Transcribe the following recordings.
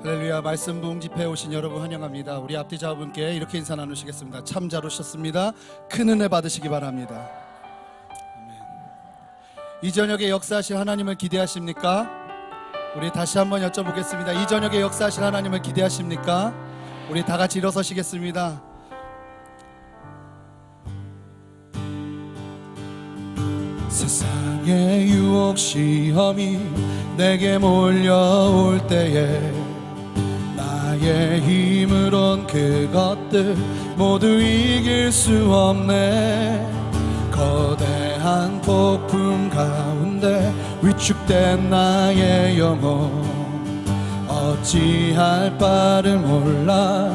할렐루야. 말씀 부흥 집회에 오신 여러분 환영합니다. 우리 앞뒤 자분께 이렇게 인사 나누시겠습니다. 참 잘 오셨습니다. 큰 은혜 받으시기 바랍니다. 아멘. 이 저녁에 역사하실 하나님을 기대하십니까? 우리 다시 한번 여쭤보겠습니다. 이 저녁에 역사하실 하나님을 기대하십니까? 우리 다 같이 일어서시겠습니다. 세상의 유혹 시험이 내게 몰려올 때에 나의 힘으론 그것들 모두 이길 수 없네. 거대한 폭풍 가운데 위축된 나의 영혼 어찌할 바를 몰라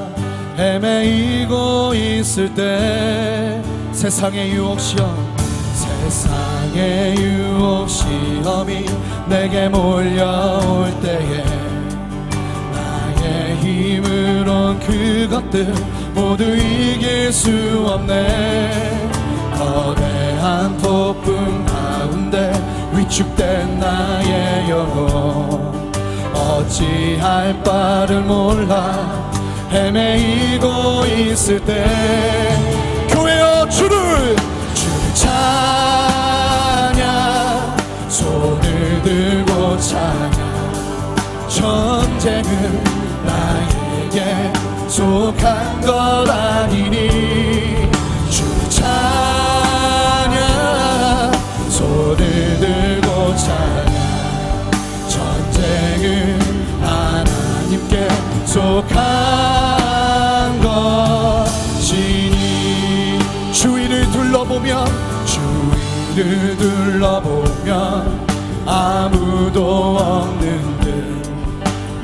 헤매이고 있을 때 세상의 유혹 시험 세상의 유혹 시험이 내게 몰려올 때에 나의 힘으론 그것들 모두 이길 수 없네. 거대한 폭풍 가운데 위축된 나의 영혼 어찌할 바를 몰라 헤매이고 있을 때 교회여 주를 찬양 손을 들고 찬양 전쟁은 나에게 속한 것 아니니 주 찬양 손을 들고 찬양 전쟁은 하나님께 속한 것이니 주위를 둘러보면 아무도 없는 듯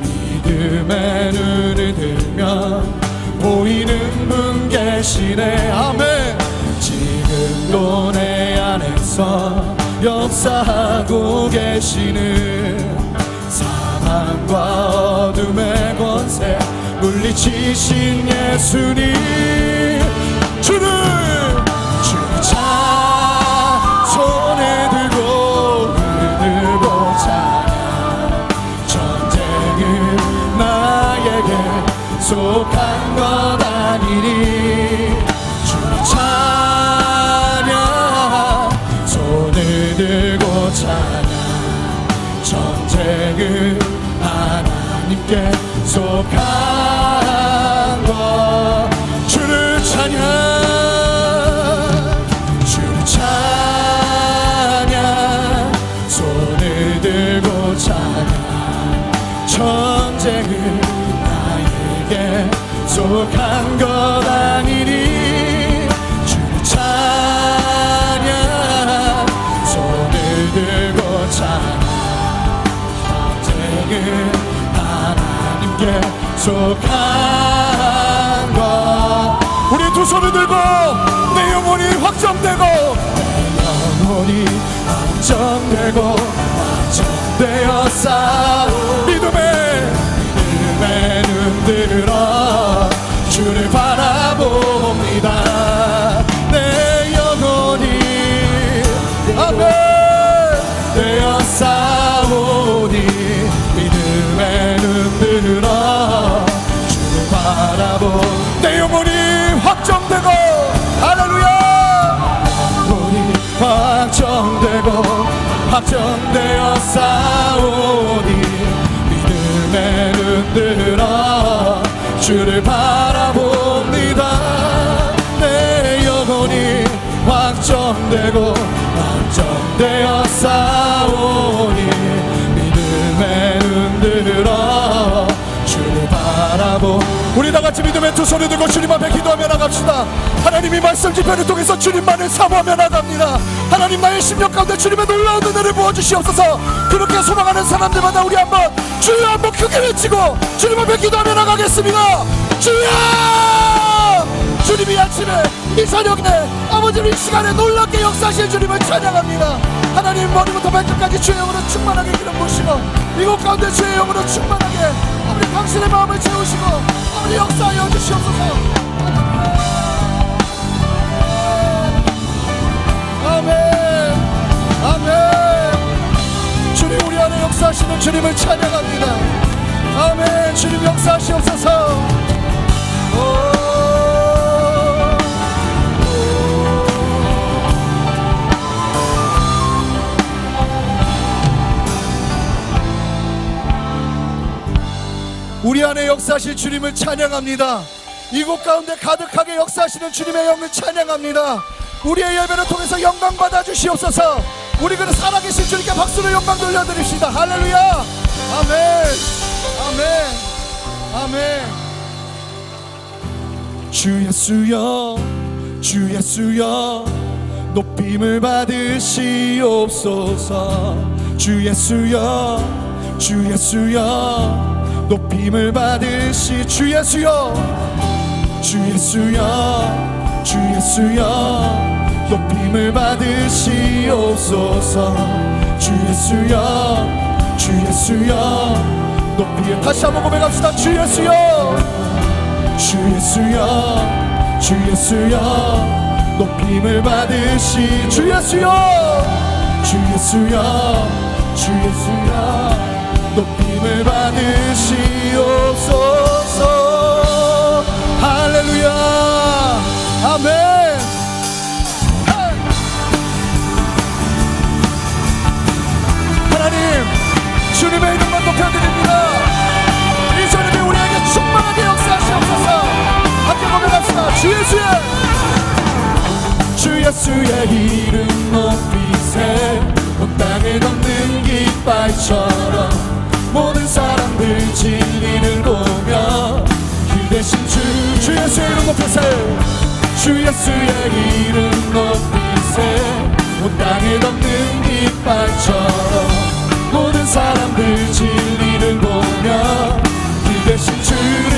믿음의 눈을 들면 보이는 분 계시네. 아멘. 지금도 내 안에서 역사하고 계시는 사망과 어둠의 권세 물리치신 예수님 주를 손을 들고 찬양 전쟁은 나에게 속한 것 아니니 주를 찬양 손을 들고 찬양 전쟁은 하나님께 속한 것 주를 찬양 전쟁은 나에게 속한 것 아니니 주를 찬양 손을 들고 찬양 전쟁은 하나님께 속한 것 우리 두 손을 들고 내 영혼이 확정되고 내 영혼이 확정되고 되었사 믿음의 눈 들어 주를 바라봅니다. 내 영혼이 아멘 되었사오니 믿음의 눈 들어 주를 바라보 내 영혼이 확정되고 할렐루야 영혼이 확정되었사오니 믿음의 눈 들어 주를 바라봅니다. 내 영혼이 확정되었사오니 믿음의 눈 들어 주를 바라보 우리 다같이 믿음의 두 손을 들고 주님 앞에 기도하며 나갑시다. 하나님이 말씀 집회를 통해서 주님만을 사모하며 나갑니다. 하나님 나의 심령 가운데 주님의 놀라운 은혜를 부어주시옵소서. 그렇게 소망하는 사람들마다 우리 한번 주여 한번 크게 외치고 주님 앞에 기도하며 나가겠습니다. 주여 주님이 아침에 이 저녁에 아버지는 이 시간에 놀랍게 역사하실 주님을 찬양합니다. 하나님 머리부터 발끝까지 주의 영으로 충만하게 기름 부으시고 이곳 가운데 주의 영으로 충만하게 아버지 당신의 마음을 채우시고 아버지 역사하여 주시옵소서. 아멘 아멘 주님 우리 안에 역사하시는 주님을 찬양합니다. 아멘. 주님 역사하시옵소서. 우리 안에 역사하실 주님을 찬양합니다. 이곳 가운데 가득하게 역사하시는 주님의 영을 찬양합니다. 우리의 예배를 통해서 영광 받아 주시옵소서. 우리 그는 살아계신 주님께 박수로 영광 돌려드립시다. 할렐루야. 아멘. 아멘. 아멘. 주 예수여, 주 예수여, 높임을 받으시옵소서. 주 예수여, 주 예수여, 높임을 받으시. 주 예수여, 주 예수여, 주 예수여, 높임을 받으시옵소서. 주 예수여, 주 예수여, 높임. 다시 한번 고백합시다. 주 예수여, 주 예수여, 주 예수여, 높임을 받으시. 주 예수여, 주 예수여, 주 예수여, 높임을 받으시옵소서. 할렐루야. 아멘. 하나님, 주님의 이름만 높여드립니다. 이 주님이 우리에게 충만하게 역사하시옵소서. 함께 고백합시다. 주 예수의, 주 예수의 이름 높이세. 온 땅을 걷는 깃발처럼 모든 사람들 진리를 보며 길 대신 주 예수의 이름 높이세. 주 예수의 이름 높이세. 온 땅을 걷는 깃발처럼 모든 사람들 진리를 보며 길 대신 주를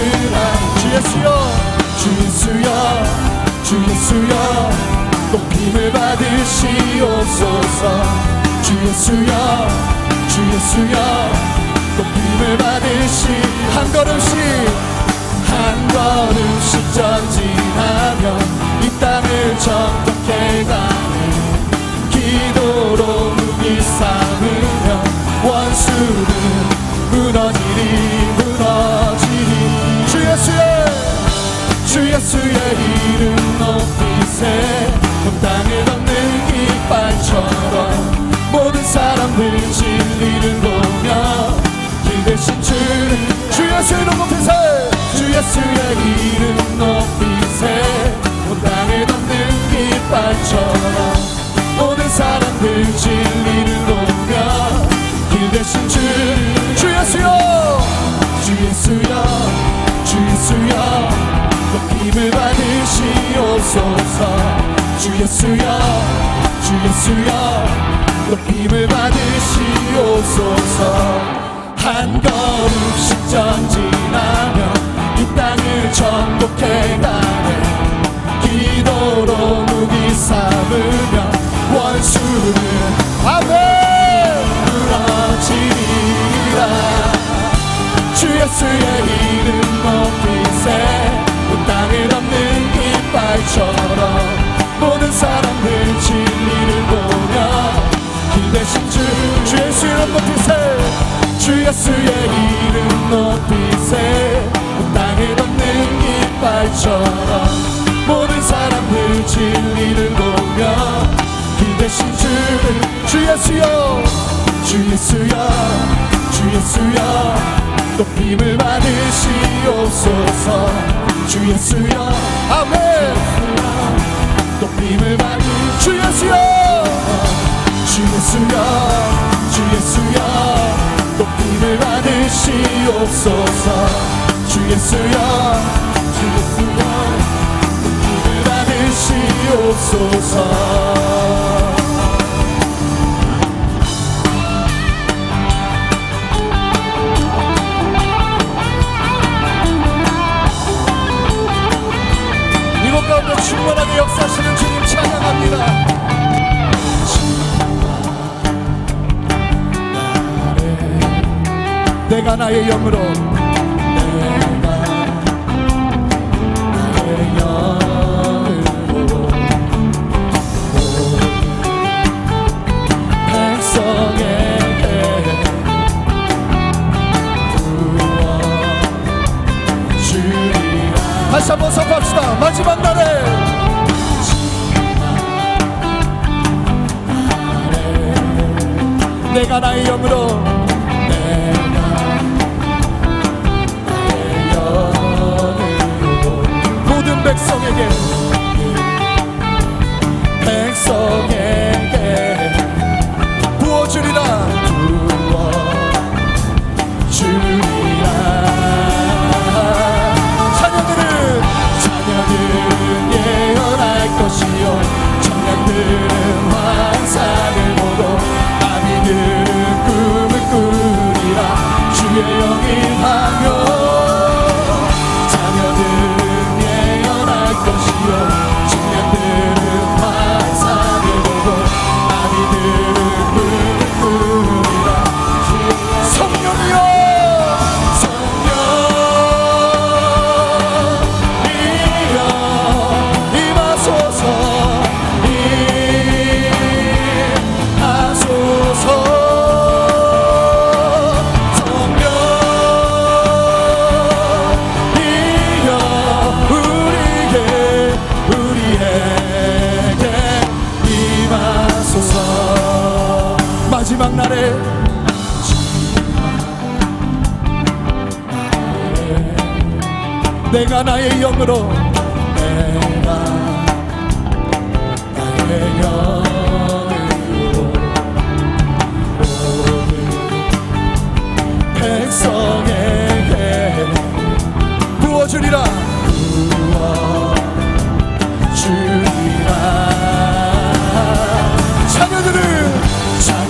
주 예수여, 주 예수여, 주 예수여, 높임을 받으시옵소서. 주 예수여, 주 예수여, 높임을 받으시. 한 걸음씩 전진하며 이 땅을 정복해 가네. 기도로 무기 삼으며 원수는 무너지리. 주 예수의 이름 높이세. 온 땅을 걷는 깃발처럼 모든 사람들 진리를 보며 길 대신 주 예수의 이름 높이세. 주 예수의 이름 높이세. 온 땅을 걷는 깃발처럼 모든 사람들 진리를 보며 길 대신 주 예수여, 주 예수여, 주 예수여, 높임을 받으시옵소서. 주 예수여, 주 예수여, 높임을 받으시옵소서. 한 걸음씩 전진하며 이 땅을 정복해 가네. 기도로 무기 삼으며 원수는 아멘 무너지리라. 주 예수의 이름 높이세. 온 땅을 덮는 깃발처럼 모든 사람들 진리를 보며 길 대신 주 예수의 이름 높이세. 주 예수의 이름 높이세. 온 땅을 덮는 깃발처럼 모든 사람들 진리를 보며 길 대신 주 예수여, 주 예수여, 주 예수여, 높임을 받으시옵소서. 주 예수여, 아멘. 높임을 주 예수여, 주 예수여, 주 예수여, 높임을 받으시옵소서. 주 예수여, 주 예수여, 높임을 받으시옵소서. 이곳 가운데 충만하게 역사하시는 주님 찬양합니다. 내가 나의 영으로, 내가 나의 영으로 백성에게 구원 다시 한번 선포합시다. 마지막 날에 내가 나의 영으로 모든 백성에게 부어주리라 자녀들은 예언할 것이요 청년들은 환상을 보고 아비들은 꿈을 꾸리라 주의 영이 임하며 자녀들은 예언할 것이요 청년들은 환상을 보고 아비들은 꿈을 꾸리라 성령이여 마지막 날에 내가 나의 영으로 내가 나의 영으로 모든 백성에게 부어주리라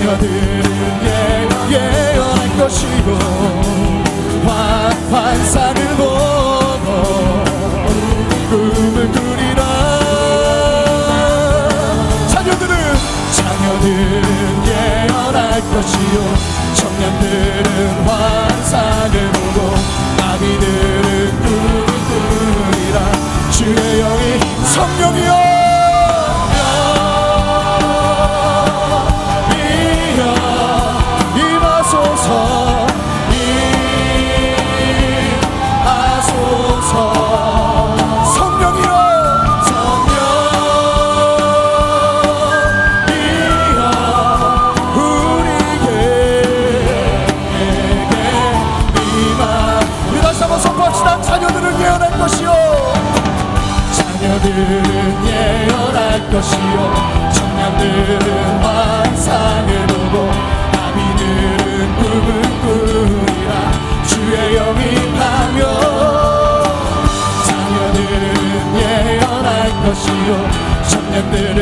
자녀들은 예언할 것이고 환상을 보고 꿈을 꾸리라 자녀들은 예언할 것이요 청년들은 환상을 보고 아비들은 꿈을 꾸리라 주의 영이 성령이여 자녀들은 예언할 것이요 청년들은 환상을 보고 아비들은 꿈을 꾸리라 주의 영이 임하며 자녀들은 예언할 것이요 청년들은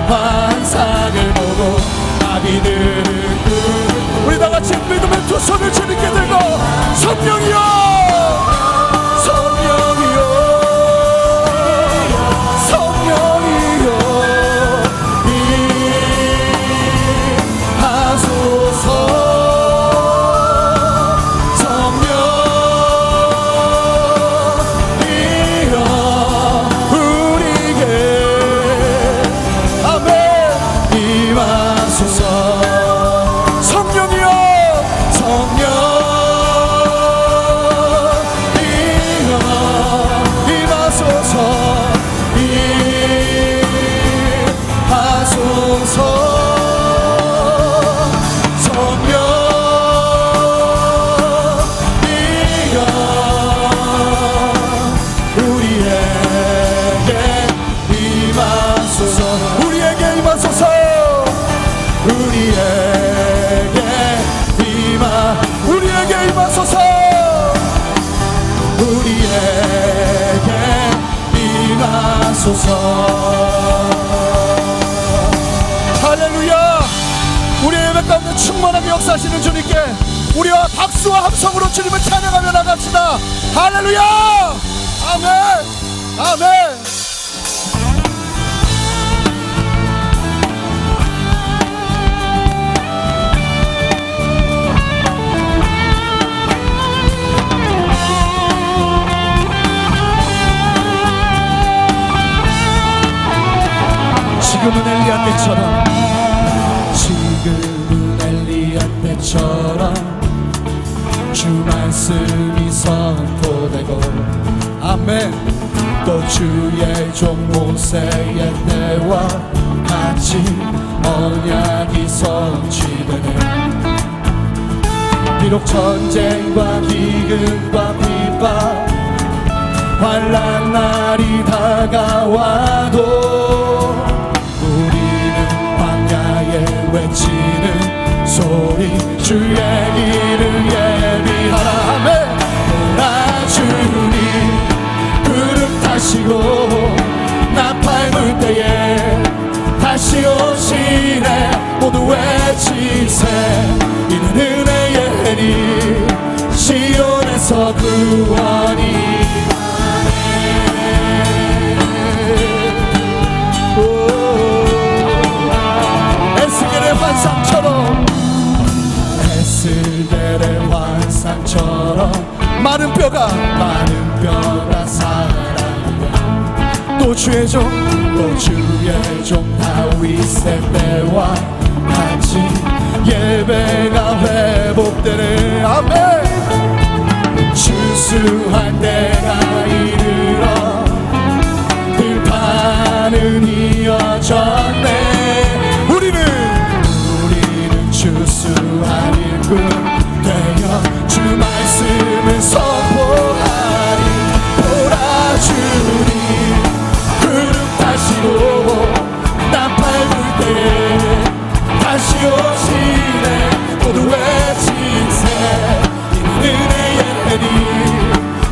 환상을 보고 아비들은 꿈을 우리 다같이 믿음의 두 손을 주님께 들고 성령이여 할렐루야. 우리의 예배 가운데 충만하게 역사하시는 주님께 우리와 박수와 함성으로 주님을 찬양하며 나갑시다. 할렐루야. 아멘. 아멘. 지금은 엘리야 때처럼 지금은 엘리야 때처럼 주 주 말씀이 선포되고 아멘. 또 주의 종 모세의 때와 같이 언약이 성취되네. 비록 전쟁과 기근과 핍박 환난 날이 다가와도 우리는 광야에 외치는 소리 주의 길을 예비하라. 아멘. 오라 주님 구름 타시고 나팔 불 때에 다시 오시네. 모두 외치세. 이는 은혜의 해니 시온에서 구원이 에스겔의 환상처럼 에스겔의 환상처럼 마른 뼈가 살아나며 또 주의 종 다윗의 때와 같이 예배가 회복되네. 아멘. 추수할 때가 이르러 들판은 이어졌네. 우리는 추수할 일꾼 되어 주 말씀을 선포하리. 오라 주님 구름 타시고 나팔 불 때에 다시 오시네. 모두 외치세. 이는 은혜의 해니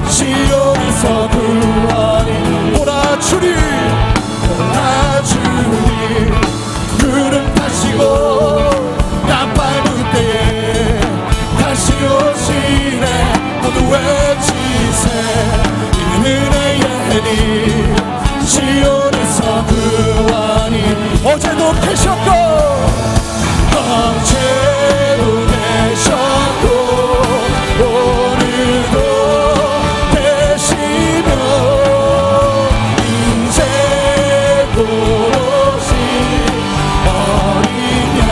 시온에서 구원이. 오라 주님 구름 타시고 나팔 불 때에 다시 오시네. 모두 외치세. 이는 은혜의 해니 시온에서 구원이. 어제도 계셨고 오늘도 계시며 이제도 오신 어린 양.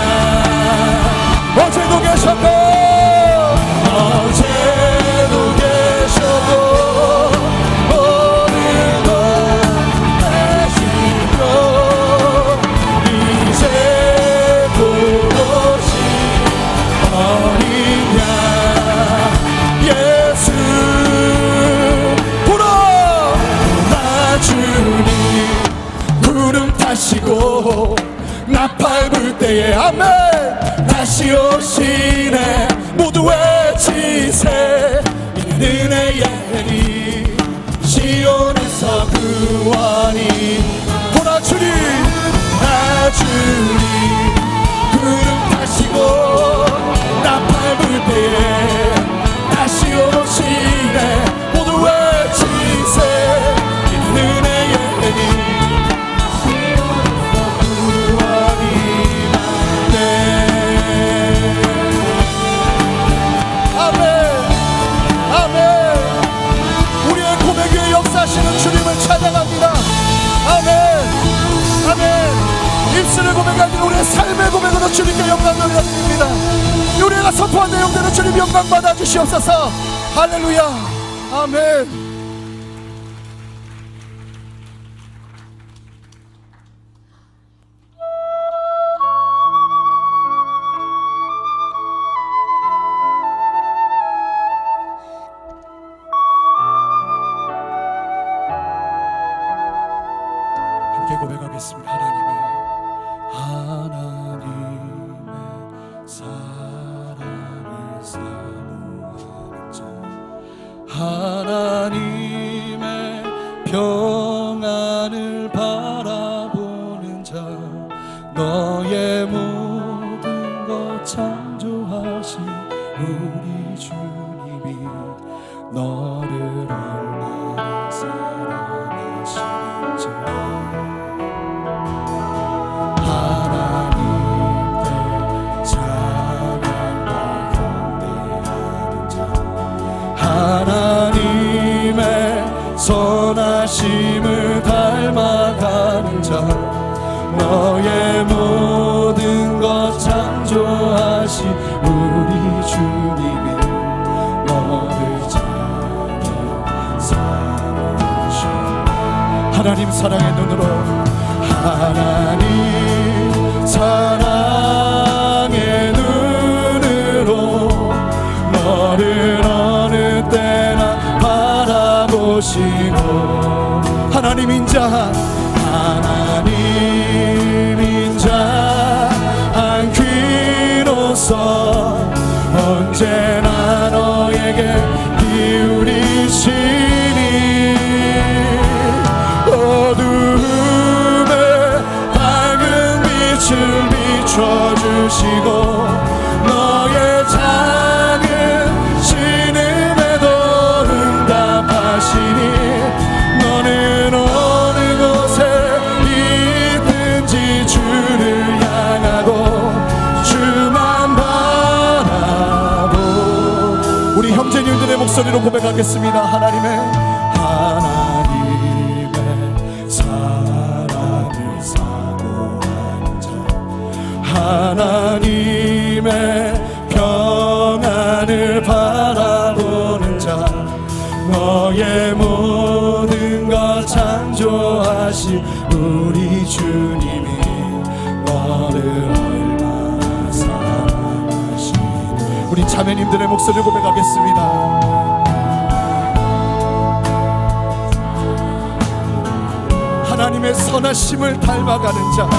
어제도 계셨고 오늘도 계시며 이제도 오신 어린 양. 예수 불어 주님 구름 타시고 나팔 불 때에 아멘 다시 오시네. 모두 외치세. 이는 은혜의 해니 시온에서 구원이. 보라 주님 구름 타시고 나팔 불 때에 다시 오시네. 모두 외치세. 이는 은혜의 해니 역사하시는 주님을 찬양합니다. 아멘. 아멘. 입술을 고백하는 우리의 삶의 고백으로 주님께 영광을 올려드립니다. 우리가 선포한 내용대로 주님 영광 받아 주시옵소서. 할렐루야. 아멘. 고백하겠습니다. 하나님의 사랑을 사모하는 자, 하나님의 평안을 바라보는 자, 너의 모든 것 창조하신 우리 주님이 너를 얼마나 사랑하시는지. 하나님의 선하심을 닮아가는 자, 너의 모든 것 창조하신 우리 주님이 너를 하나님 사랑의 눈으로, 하나님 사랑의 눈으로 너를 어느 때나 바라보시고, 하나님 인자 안귀로서 언제나 너에게 기울이시니, 어두움에 밝은 빛을 비춰주시고 너의 작은 신음에도 응답하시니, 너는 어느 곳에 있든지 주를 향하고 주만 바라보. 우리 형제님들의 목소리로 고백하겠습니다. 하나님의 사랑을 사모하는 자, 하나님의 평안을 바라보는 자, 너의 모든 것 창조하신 우리 주님이 너를 얼마나 사랑하시니. 우리 자매님들의 목소리를 고백하겠습니다. 하나님의 선하심을 닮아가는 자,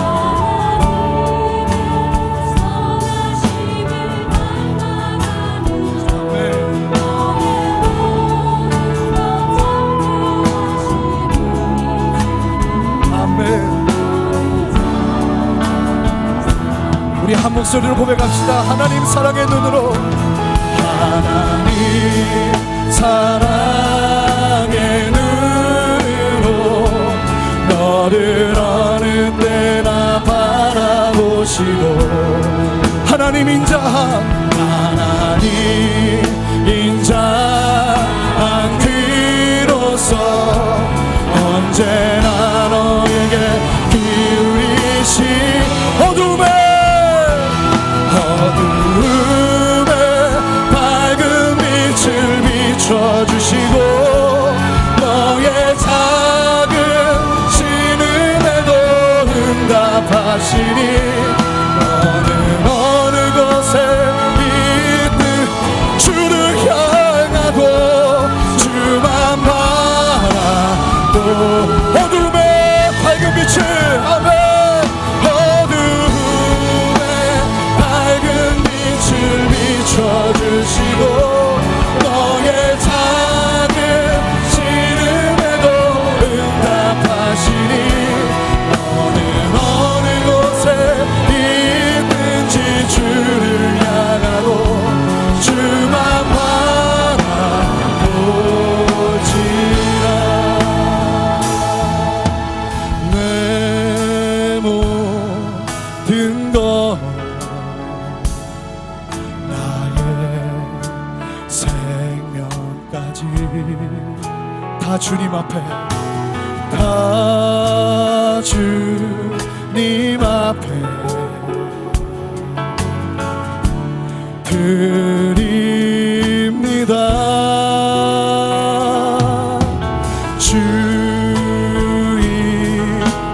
우리 한 목소리로 고백합시다. 하나님 사랑의 눈으로, 하나님 사랑의 눈으로 너를 어느 때나 바라보시고, 하나님 인자 안귀로서 언제나 너에게 기울이시, 어둠에 밝은 빛을 비춰주시고 너의 작은 신음에도 응답하시니, 너는 어느 곳에 있든 주를 향하고 주만 바라보. 어둠에 밝은 빛을, 아멘. 비춰주시고 너의 작은 신음에도 응답하시니, 너는 어느 곳에 있든지 주를 향하고 주만 바라보지라. 내 모든 것 다 주님 앞에, 다 주님 앞에 드립니다. 주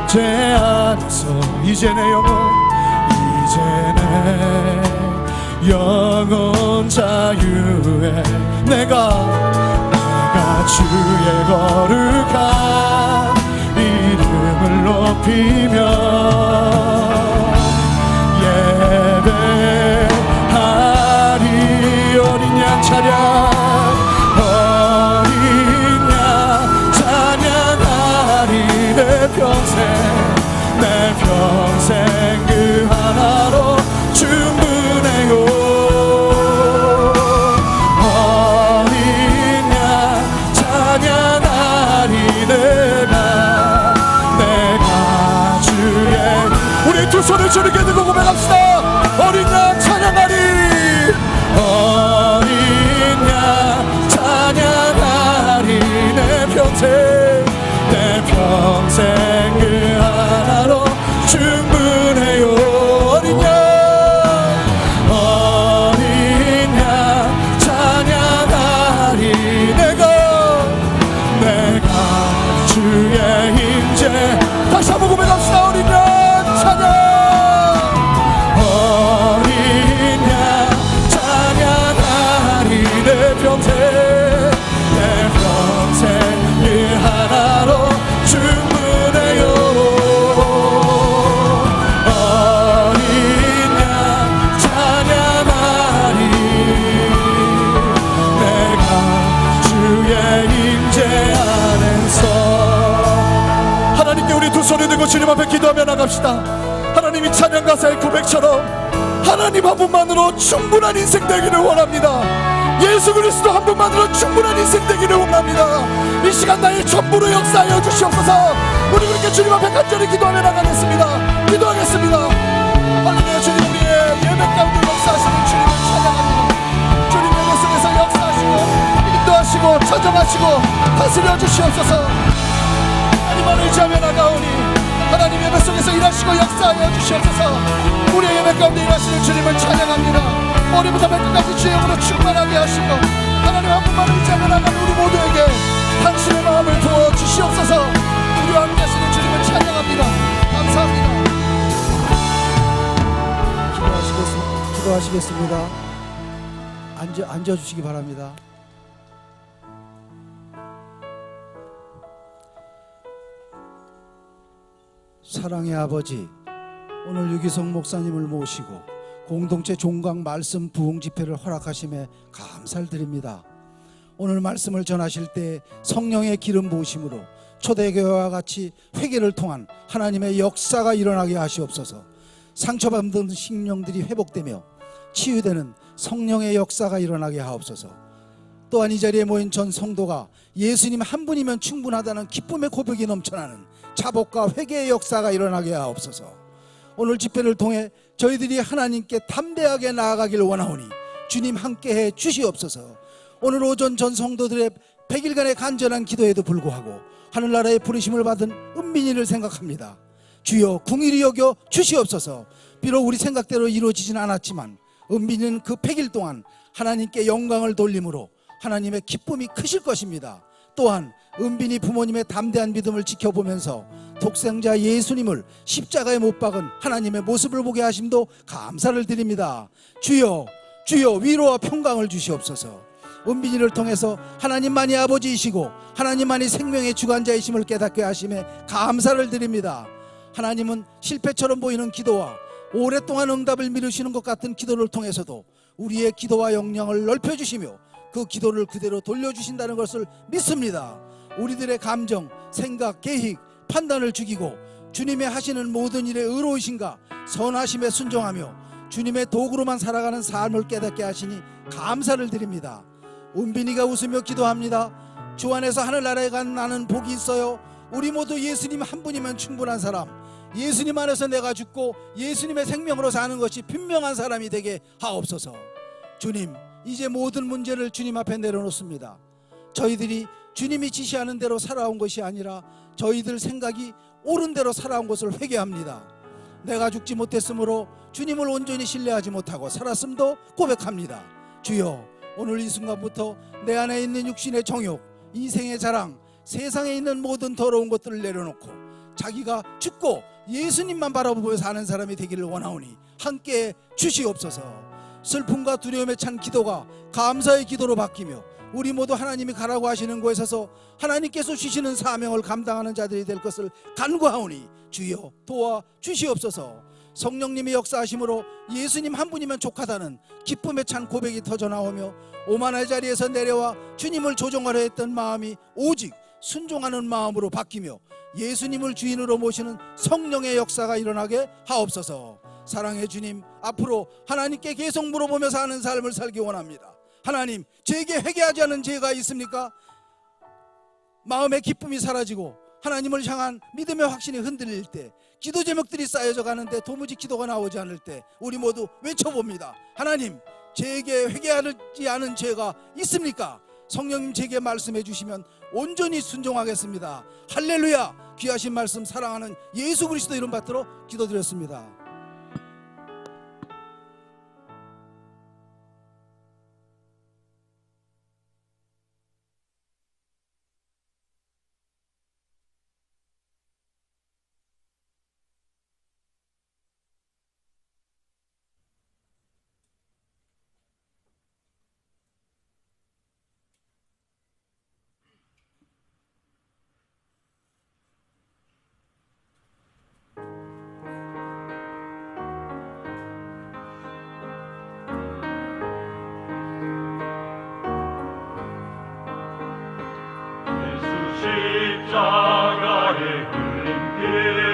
이제 안에서, 이제 내 영혼 자유에 내가 주의 거룩한 이름을 높이며 예배하리. 어린 양 찬양, 어린 양 찬양하리. 내 평생 그 하나로 충분해요. 두 손을 주님께 들고 고백합시다. 어린 양 찬양하리. 어린 양 소리 들고 주님 앞에 기도하며 나갑시다. 하나님이 찬양 가사의 고백처럼 하나님 한 분만으로 충분한 인생 되기를 원합니다. 예수 그리스도 한 분만으로 충분한 인생 되기를 원합니다. 이 시간 나의 전부로 역사하여 주시옵소서. 우리 그렇게 주님 앞에 간절히 기도하며 나가겠습니다. 기도하겠습니다. 할렐루야. 주님, 우리의 예배 가운데 역사하시는 주님을 찬양합니다. 주님 예배 속에서 역사하시고 인도하시고 천정하시고 다스려 주시옵소서. 하나님만 의지하며 나가오니 하나님 예배 속에서 일하시고 역사하여 주시옵소서. 우리의 예배 가운데 일하시는 주님을 찬양합니다. 머리부터 발끝까지 주의 영으로 충만하게 하시고 하나님 한 분만 의지하며 나가는 우리 모두에게 당신의 마음을 부어 주시옵소서. 우리와 함께 하시는 주님을 찬양합니다. 감사합니다. 기도하시겠습니다. 앉아주시기 바랍니다. 사랑의 아버지, 오늘 유기성 목사님을 모시고 공동체 종강 말씀 부흥 집회를 허락하심에 감사를 드립니다. 오늘 말씀을 전하실 때 성령의 기름 부으심으로 초대교회와 같이 회개를 통한 하나님의 역사가 일어나게 하시옵소서. 상처받은 심령들이 회복되며 치유되는 성령의 역사가 일어나게 하옵소서. 또한 이 자리에 모인 전 성도가 예수님 한 분이면 충분하다는 기쁨의 고백이 넘쳐나는 자복과 회개의 역사가 일어나게 하옵소서. 오늘 집회를 통해 저희들이 하나님께 담대하게 나아가길 원하오니 주님 함께해 주시옵소서. 오늘 오전 전 성도들의 100일간의 간절한 기도에도 불구하고 하늘나라의 부르심을 받은 은민이를 생각합니다. 주여 궁일이 여겨 주시옵소서. 비록 우리 생각대로 이루어지진 않았지만 은빈이는 그 100일 동안 하나님께 영광을 돌림으로 하나님의 기쁨이 크실 것입니다. 또한 은빈이 부모님의 담대한 믿음을 지켜보면서 독생자 예수님을 십자가에 못 박은 하나님의 모습을 보게 하심도 감사를 드립니다. 주여 위로와 평강을 주시옵소서. 은빈이를 통해서 하나님만이 아버지이시고 하나님만이 생명의 주관자이심을 깨닫게 하심에 감사를 드립니다. 하나님은 실패처럼 보이는 기도와 오랫동안 응답을 미루시는 것 같은 기도를 통해서도 우리의 기도와 역량을 넓혀주시며 그 기도를 그대로 돌려주신다는 것을 믿습니다. 우리들의 감정, 생각, 계획, 판단을 죽이고 주님의 하시는 모든 일에 의로우신가 선하심에 순종하며 주님의 도구로만 살아가는 삶을 깨닫게 하시니 감사를 드립니다. 은빈이가 웃으며 기도합니다. 주 안에서 하늘나라에 간 나는 복이 있어요. 우리 모두 예수님 한 분이면 충분한 사람, 예수님 안에서 내가 죽고 예수님의 생명으로 사는 것이 분명한 사람이 되게 하옵소서. 주님, 이제 모든 문제를 주님 앞에 내려놓습니다. 저희들이 주님이 지시하는 대로 살아온 것이 아니라 저희들 생각이 옳은 대로 살아온 것을 회개합니다. 내가 죽지 못했으므로 주님을 온전히 신뢰하지 못하고 살았음도 고백합니다. 주여, 오늘 이 순간부터 내 안에 있는 육신의 정욕, 인생의 자랑, 세상에 있는 모든 더러운 것들을 내려놓고 자기가 죽고 예수님만 바라보며 사는 사람이 되기를 원하오니 함께 주시옵소서. 슬픔과 두려움에 찬 기도가 감사의 기도로 바뀌며 우리 모두 하나님이 가라고 하시는 곳에 서서 하나님께서 주시는 사명을 감당하는 자들이 될 것을 간구하오니 주여 도와 주시옵소서. 성령님의 역사하심으로 예수님 한 분이면 족하다는 기쁨에 찬 고백이 터져나오며 오만의 자리에서 내려와 주님을 조종하려 했던 마음이 오직 순종하는 마음으로 바뀌며 예수님을 주인으로 모시는 성령의 역사가 일어나게 하옵소서. 사랑의 주님, 앞으로 하나님께 계속 물어보며 사는 삶을 살기 원합니다. 하나님, 제게 회개하지 않은 죄가 있습니까? 마음의 기쁨이 사라지고 하나님을 향한 믿음의 확신이 흔들릴 때, 기도 제목들이 쌓여져 가는데 도무지 기도가 나오지 않을 때 우리 모두 외쳐봅니다. 하나님, 제게 회개하지 않은 죄가 있습니까? 성령님 제게 말씀해 주시면 온전히 순종하겠습니다. 할렐루야. 귀하신 말씀 사랑하는 예수 그리스도 이름 받들어 기도드렸습니다. 십자가에 흘린 피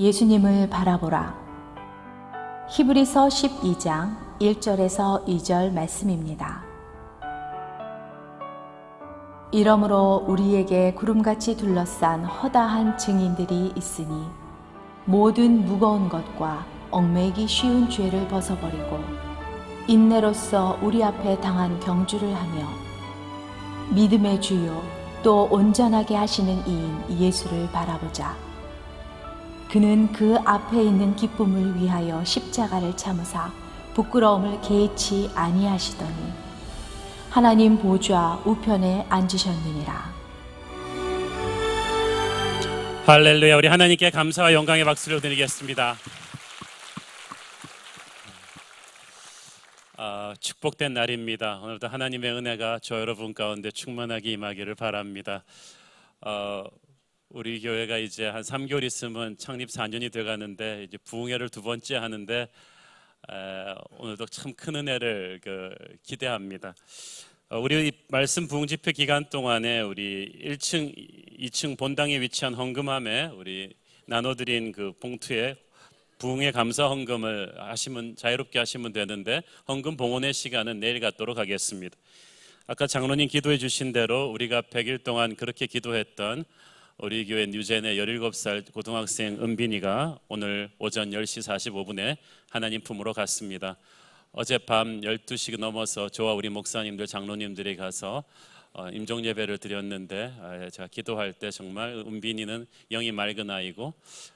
예수님을 바라보라. 히브리서 12장 1절에서 2절 말씀입니다. 이러므로 우리에게 구름같이 둘러싼 허다한 증인들이 있으니 모든 무거운 것과 얽매이기 쉬운 죄를 벗어버리고 인내로써 우리 앞에 당한 경주를 하며 믿음의 주요 또 온전하게 하시는 이인 예수를 바라보자. 그는 그 앞에 있는 기쁨을 위하여 십자가를 참으사 부끄러움을 개의치 아니하시더니 하나님 보좌 우편에 앉으셨느니라. 할렐루야. 우리 하나님께 감사와 영광의 박수를 드리겠습니다. 축복된 날입니다. 오늘도 하나님의 은혜가 저 여러분 가운데 충만하게 임하기를 바랍니다. 우리 교회가 이제 한 3개월 있으면 창립 4년이 돼가는데 이제 부흥회를 두 번째 하는데 오늘도 참 큰 은혜를 기대합니다. 우리 말씀 부흥 집회 기간 동안에 우리 1층, 2층 본당에 위치한 헌금함에 우리 나눠드린 그 봉투에 부흥회 감사 헌금을 하시면 자유롭게 하시면 되는데 헌금 봉헌의 시간은 내일 갖도록 하겠습니다. 아까 장로님 기도해 주신 대로 우리가 100일 동안 그렇게 기도했던 우리 교회 뉴젠의 17살 고등학생 은빈이가 오늘 오전 10시 45분에 하나님 품으로 갔습니다. 어젯밤 12시 넘어서 저와 우리 목사님들 장로님들이 가서 임종 예배를 드렸는데 제가 기도할 때 정말 은빈이는 영이 맑은 아이고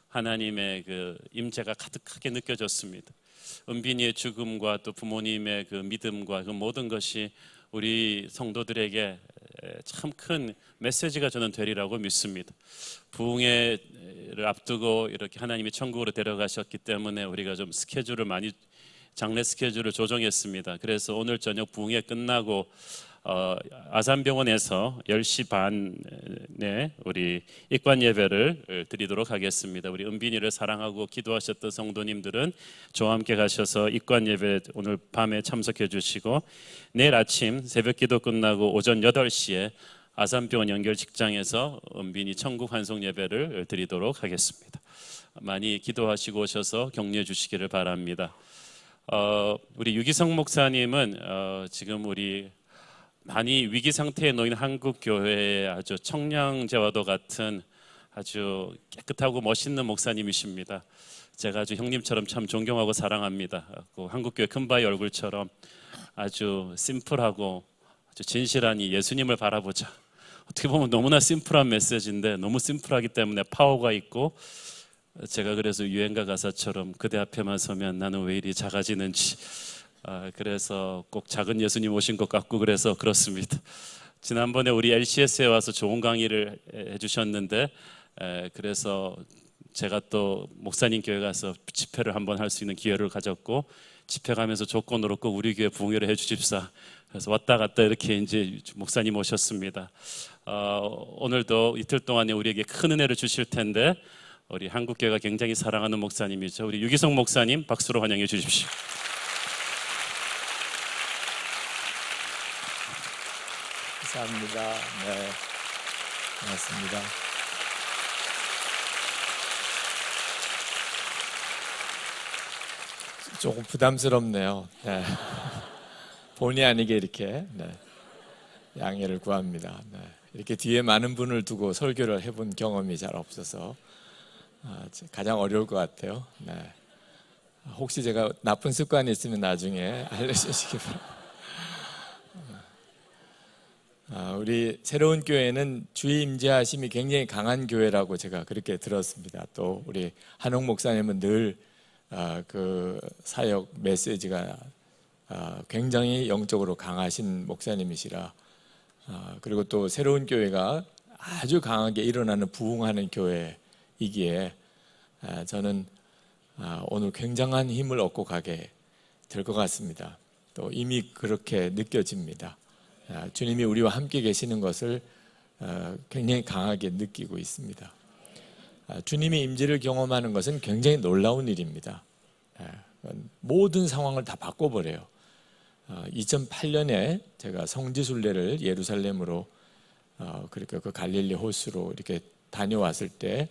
하나님의 그 임재가 가득하게 느껴졌습니다. 은빈이의 죽음과 또 부모님의 그 믿음과 그 모든 것이 우리 성도들에게 참 큰 메시지가 저는 되리라고 믿습니다. 부흥회를 앞두고 이렇게 하나님이 천국으로 데려가셨기 때문에 우리가 좀 스케줄을 많이 장례 스케줄을 조정했습니다. 그래서 오늘 저녁 부흥회 끝나고 아산병원에서 10시 반에 우리 입관 예배를 드리도록 하겠습니다. 우리 은빈이를 사랑하고 기도하셨던 성도님들은 저와 함께 가셔서 입관 예배 오늘 밤에 참석해 주시고 내일 아침 새벽 기도 끝나고 오전 8시에 아산병원 연결 직장에서 은빈이 천국 환송 예배를 드리도록 하겠습니다. 많이 기도하시고 오셔서 격려해 주시기를 바랍니다. 우리 유기성 목사님은 지금 우리 많이 위기 상태에 놓인 한국 교회의 아주 청량제와도 같은 아주 깨끗하고 멋있는 목사님이십니다. 제가 아주 형님처럼 참 존경하고 사랑합니다. 그 한국 교회 큰바위 얼굴처럼 아주 심플하고 아주 진실한 이 예수님을 바라보자. 어떻게 보면 너무나 심플한 메시지인데 너무 심플하기 때문에 파워가 있고 제가 그래서 유행가 가사처럼 그대 앞에만 서면 나는 왜 이리 작아지는지 그래서 꼭 작은 예수님 오신 것 같고 그래서 그렇습니다. 지난번에 우리 LCS에 와서 좋은 강의를 해주셨는데 그래서 제가 또 목사님 교회 가서 집회를 한번 할 수 있는 기회를 가졌고 집회 가면서 조건으로 꼭 우리 교회 부흥회를 해주십사. 그래서 왔다 갔다 이렇게 이제 목사님 오셨습니다. 오늘도 이틀 동안에 우리에게 큰 은혜를 주실 텐데 우리 한국교회가 굉장히 사랑하는 목사님이죠. 우리 유기성 목사님 박수로 환영해 주십시오. 감사합니다. 네, 고맙습니다. 조금 부담스럽네요. 네. 본의 아니게 이렇게 양해를 구합니다. 네. 이렇게 뒤에 많은 분을 두고 설교를 해본 경험이 잘 없어서 가장 어려울 것 같아요. 네. 혹시 제가 나쁜 습관이 있으면 나중에 알려주시기 바랍니다. 우리 새로운 교회는 주의 임재하심이 굉장히 강한 교회라고 제가 그렇게 들었습니다. 또 우리 한옥 목사님은 늘 그 사역 메시지가 굉장히 영적으로 강하신 목사님이시라 그리고 또 새로운 교회가 아주 강하게 일어나는 부흥하는 교회이기에 저는 오늘 굉장한 힘을 얻고 가게 될 것 같습니다. 또 이미 그렇게 느껴집니다. 주님이 우리와 함께 계시는 것을 굉장히 강하게 느끼고 있습니다. 주님의 임재를 경험하는 것은 굉장히 놀라운 일입니다. 모든 상황을 다 바꿔버려요. 2008년에 제가 성지순례를 예루살렘으로 그러니까 그 갈릴리 호수로 이렇게 다녀왔을 때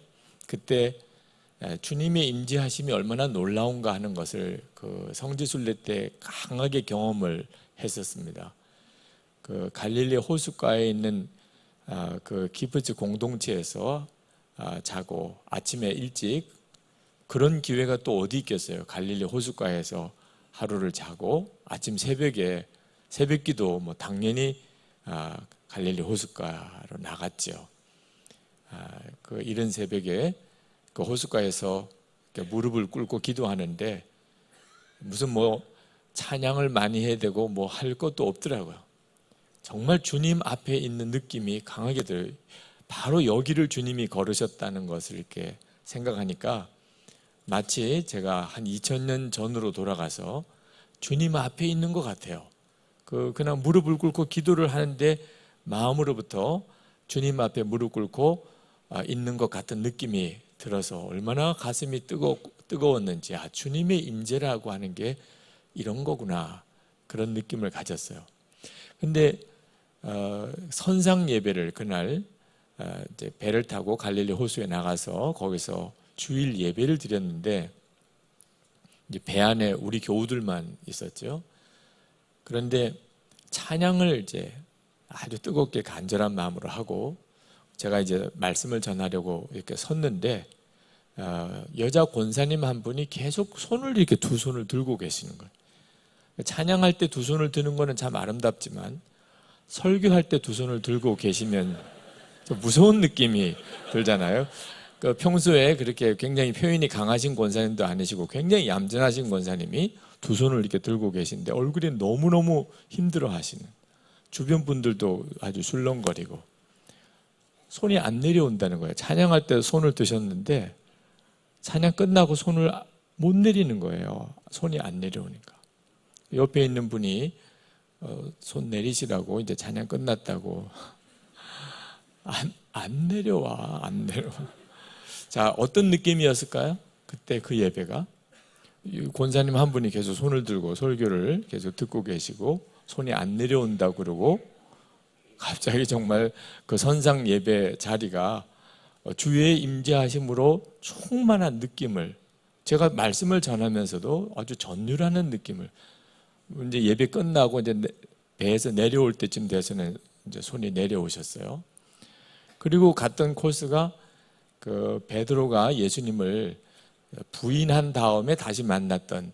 그때 주님의 임재하심이 얼마나 놀라운가 하는 것을 그 성지순례 때 강하게 경험을 했었습니다. 그 갈릴리 호숫가에 있는 그 기프츠 공동체에서 자고 아침에 일찍, 그런 기회가 또 어디 있겠어요. 갈릴리 호숫가에서 하루를 자고 아침 새벽에 새벽기도 뭐 당연히 갈릴리 호숫가로 나갔죠. 그 이른 새벽에 그 호숫가에서 무릎을 꿇고 기도하는데 무슨 뭐 찬양을 많이 해야 되고 뭐 할 것도 없더라고요. 정말 주님 앞에 있는 느낌이 강하게 들어요. 바로 여기를 주님이 걸으셨다는 것을 이렇게 생각하니까 마치 제가 한 2000년 전으로 돌아가서 주님 앞에 있는 것 같아요. 그냥 무릎을 꿇고 기도를 하는데 마음으로부터 주님 앞에 무릎 꿇고 있는 것 같은 느낌이 들어서 얼마나 가슴이 뜨거웠는지, 주님의 임재라고 하는 게 이런 거구나, 그런 느낌을 가졌어요. 근데 선상 예배를 그날 이제 배를 타고 갈릴리 호수에 나가서 거기서 주일 예배를 드렸는데 이제 배 안에 우리 교우들만 있었죠. 그런데 찬양을 이제 아주 뜨겁게 간절한 마음으로 하고 제가 이제 말씀을 전하려고 이렇게 섰는데 여자 권사님 한 분이 계속 손을 이렇게 두 손을 들고 계시는 거예요. 찬양할 때 두 손을 드는 거는 참 아름답지만 설교할 때 두 손을 들고 계시면 좀 무서운 느낌이 들잖아요. 평소에 그렇게 굉장히 표현이 강하신 권사님도 아니시고 굉장히 얌전하신 권사님이 두 손을 이렇게 들고 계신데 얼굴이 너무너무 힘들어 하시는, 주변 분들도 아주 술렁거리고 손이 안 내려온다는 거예요. 찬양할 때 손을 드셨는데 찬양 끝나고 손을 못 내리는 거예요. 손이 안 내려오니까. 옆에 있는 분이 손 내리시라고, 이제 찬양 끝났다고. 안 내려와. 자, 어떤 느낌이었을까요? 그때 그 예배가 권사님 한 분이 계속 손을 들고 설교를 계속 듣고 계시고 손이 안 내려온다고 그러고 갑자기 정말 그 선상 예배 자리가 주의 임재하심으로 충만한 느낌을, 제가 말씀을 전하면서도 아주 전율하는 느낌을, 이제 예배 끝나고 이제 배에서 내려올 때쯤 돼서는 이제 손이 내려오셨어요. 그리고 갔던 코스가 그 베드로가 예수님을 부인한 다음에 다시 만났던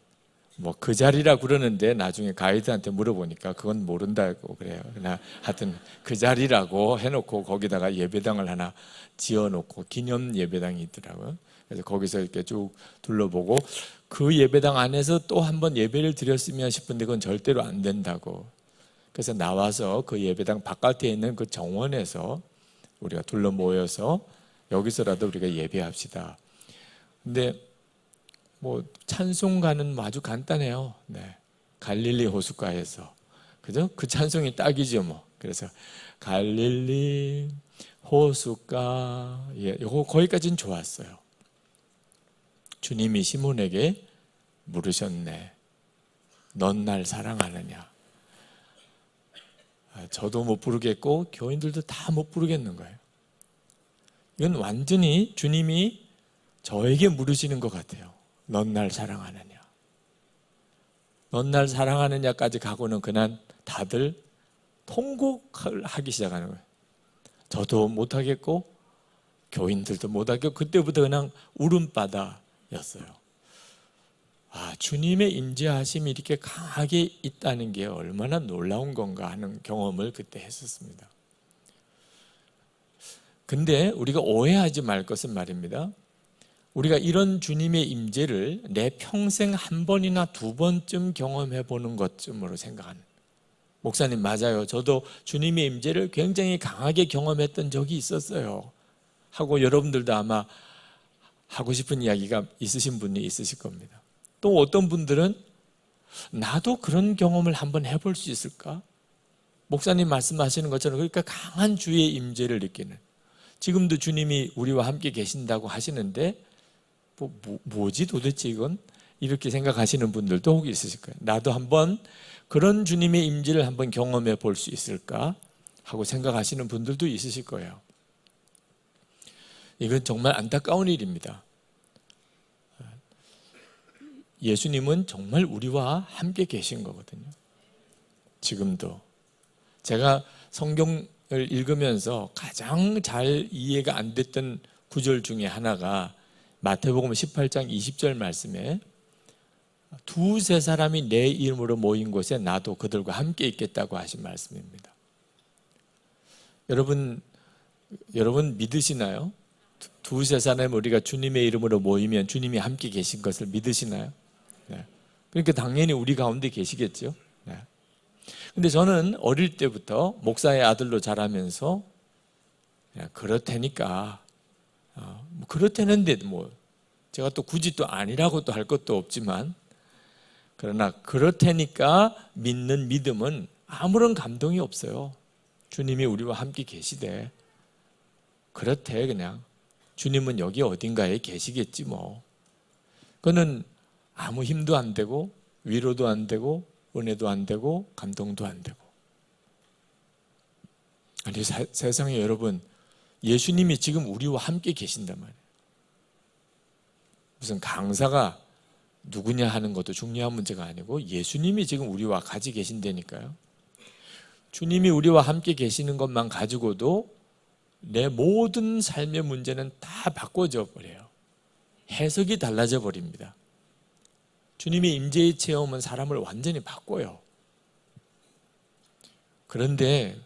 뭐 그 자리라 그러는데 나중에 가이드한테 물어보니까 그건 모른다고 그래요. 그러나 하여튼 그 자리라고 해놓고 거기다가 예배당을 하나 지어놓고 기념 예배당이 있더라고요. 그래서 거기서 이렇게 쭉 둘러보고 그 예배당 안에서 또 한 번 예배를 드렸으면 싶은데 그건 절대로 안 된다고. 그래서 나와서 그 예배당 바깥에 있는 그 정원에서 우리가 둘러 모여서 여기서라도 우리가 예배합시다. 근데 뭐 찬송가는 아주 간단해요. 네. 갈릴리 호숫가에서, 그죠? 그 찬송이 딱이죠, 뭐. 그래서 갈릴리 호숫가, 요거 거기까지는 좋았어요. 주님이 시몬에게 물으셨네. 넌 날 사랑하느냐? 저도 못 부르겠고 교인들도 다 못 부르겠는 거예요. 이건 완전히 주님이 저에게 물으시는 것 같아요. 넌 날 사랑하느냐? 넌 날 사랑하느냐까지 가고는 그냥 다들 통곡을 하기 시작하는 거예요. 저도 못하겠고 교인들도 못하겠고 그때부터 그냥 울음바다였어요. 주님의 임재하심이 이렇게 강하게 있다는 게 얼마나 놀라운 건가 하는 경험을 그때 했었습니다. 근데 우리가 오해하지 말 것은 말입니다. 우리가 이런 주님의 임재를 내 평생 한 번이나 두 번쯤 경험해 보는 것쯤으로 생각하는, 목사님 맞아요. 저도 주님의 임재를 굉장히 강하게 경험했던 적이 있었어요 하고 여러분들도 아마 하고 싶은 이야기가 있으신 분이 있으실 겁니다. 또 어떤 분들은 나도 그런 경험을 한번 해볼 수 있을까? 목사님 말씀하시는 것처럼 그러니까 강한 주의 임재를 느끼는, 지금도 주님이 우리와 함께 계신다고 하시는데 뭐지 도대체 이건? 이렇게 생각하시는 분들도 혹 있으실 거예요. 나도 한번 그런 주님의 임재를 한번 경험해 볼 수 있을까 하고 생각하시는 분들도 있으실 거예요. 이건 정말 안타까운 일입니다. 예수님은 정말 우리와 함께 계신 거거든요. 지금도. 제가 성경을 읽으면서 가장 잘 이해가 안 됐던 구절 중에 하나가 마태복음 18장 20절 말씀에 두세 사람이 내 이름으로 모인 곳에 나도 그들과 함께 있겠다고 하신 말씀입니다. 여러분 믿으시나요? 두세 사람 우리가 주님의 이름으로 모이면 주님이 함께 계신 것을 믿으시나요? 네. 그러니까 당연히 우리 가운데 계시겠죠. 네. 근데 저는 어릴 때부터 목사의 아들로 자라면서 그렇다니까 뭐 그렇다는데 뭐 제가 또 굳이 또 아니라고 또 할 것도 없지만 그러나 그렇다니까 믿는 믿음은 아무런 감동이 없어요. 주님이 우리와 함께 계시되 그렇대 그냥 주님은 여기 어딘가에 계시겠지 뭐. 그거는 아무 힘도 안 되고 위로도 안 되고 은혜도 안 되고 감동도 안 되고. 아니 세상에 여러분 예수님이 지금 우리와 함께 계신단 말이에요. 무슨 강사가 누구냐 하는 것도 중요한 문제가 아니고 예수님이 지금 우리와 같이 계신다니까요. 주님이 우리와 함께 계시는 것만 가지고도 내 모든 삶의 문제는 다 바꿔져 버려요. 해석이 달라져 버립니다. 주님의 임재의 체험은 사람을 완전히 바꿔요. 그런데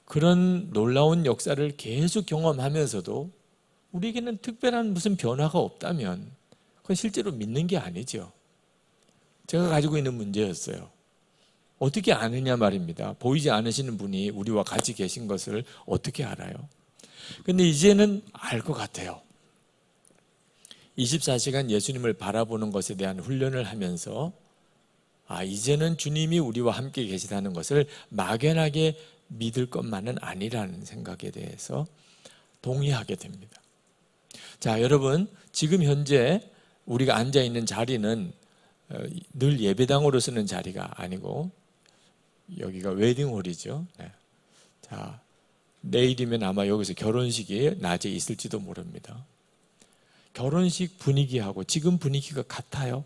그런 놀라운 역사를 계속 경험하면서도 우리에게는 특별한 무슨 변화가 없다면 그건 실제로 믿는 게 아니죠. 제가 가지고 있는 문제였어요. 어떻게 아느냐 말입니다. 보이지 않으시는 분이 우리와 같이 계신 것을 어떻게 알아요? 근데 이제는 알 것 같아요. 24시간 예수님을 바라보는 것에 대한 훈련을 하면서 이제는 주님이 우리와 함께 계시다는 것을 막연하게 믿을 것만은 아니라는 생각에 대해서 동의하게 됩니다. 자, 여러분 지금 현재 우리가 앉아 있는 자리는 늘 예배당으로 쓰는 자리가 아니고 여기가 웨딩홀이죠. 네. 자, 내일이면 아마 여기서 결혼식이 낮에 있을지도 모릅니다. 결혼식 분위기하고 지금 분위기가 같아요.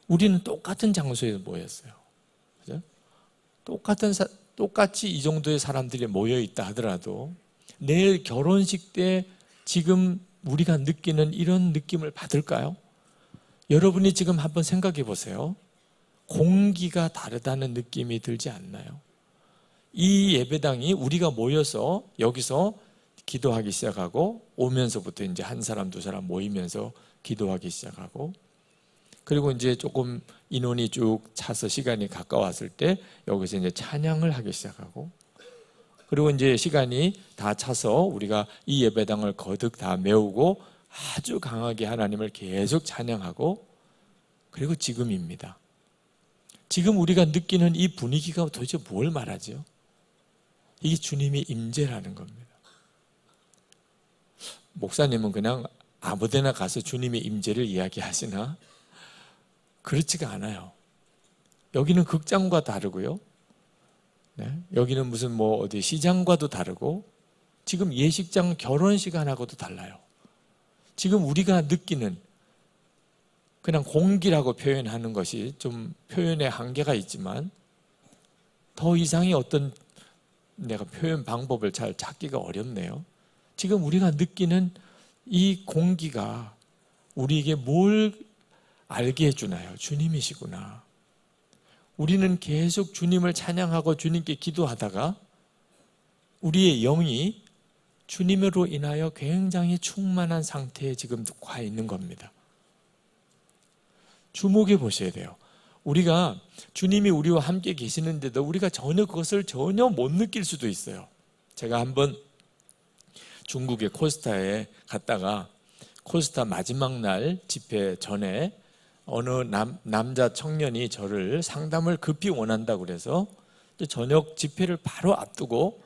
우리는 똑같은 장소에 모였어요. 그죠? 똑같이 이 정도의 사람들이 모여 있다 하더라도 내일 결혼식 때 지금 우리가 느끼는 이런 느낌을 받을까요? 여러분이 지금 한번 생각해 보세요. 공기가 다르다는 느낌이 들지 않나요? 이 예배당이 우리가 모여서 여기서 기도하기 시작하고 오면서부터 이제 한 사람 두 사람 모이면서 기도하기 시작하고 그리고 이제 조금 인원이 쭉 차서 시간이 가까웠을 때 여기서 이제 찬양을 하기 시작하고 그리고 이제 시간이 다 차서 우리가 이 예배당을 거듭 다 메우고 아주 강하게 하나님을 계속 찬양하고 그리고 지금입니다. 지금 우리가 느끼는 이 분위기가 도대체 뭘 말하죠? 이게 주님의 임재라는 겁니다. 목사님은 그냥 아무데나 가서 주님의 임재를 이야기하시나? 그렇지가 않아요. 여기는 극장과 다르고요. 네? 여기는 무슨 뭐 어디 시장과도 다르고 지금 예식장 결혼식하고도 달라요. 지금 우리가 느끼는 그냥 공기라고 표현하는 것이 좀 표현의 한계가 있지만 더 이상의 어떤 내가 표현 방법을 잘 찾기가 어렵네요. 지금 우리가 느끼는 이 공기가 우리에게 뭘 알게 해주나요? 주님이시구나. 우리는 계속 주님을 찬양하고 주님께 기도하다가 우리의 영이 주님으로 인하여 굉장히 충만한 상태에 지금 가 있는 겁니다. 주목해 보셔야 돼요. 우리가 주님이 우리와 함께 계시는데도 우리가 전혀 그것을 전혀 못 느낄 수도 있어요. 제가 한번 중국의 코스타에 갔다가 코스타 마지막 날 집회 전에 어느 남자 청년이 저를 상담을 급히 원한다고 그래서 저녁 집회를 바로 앞두고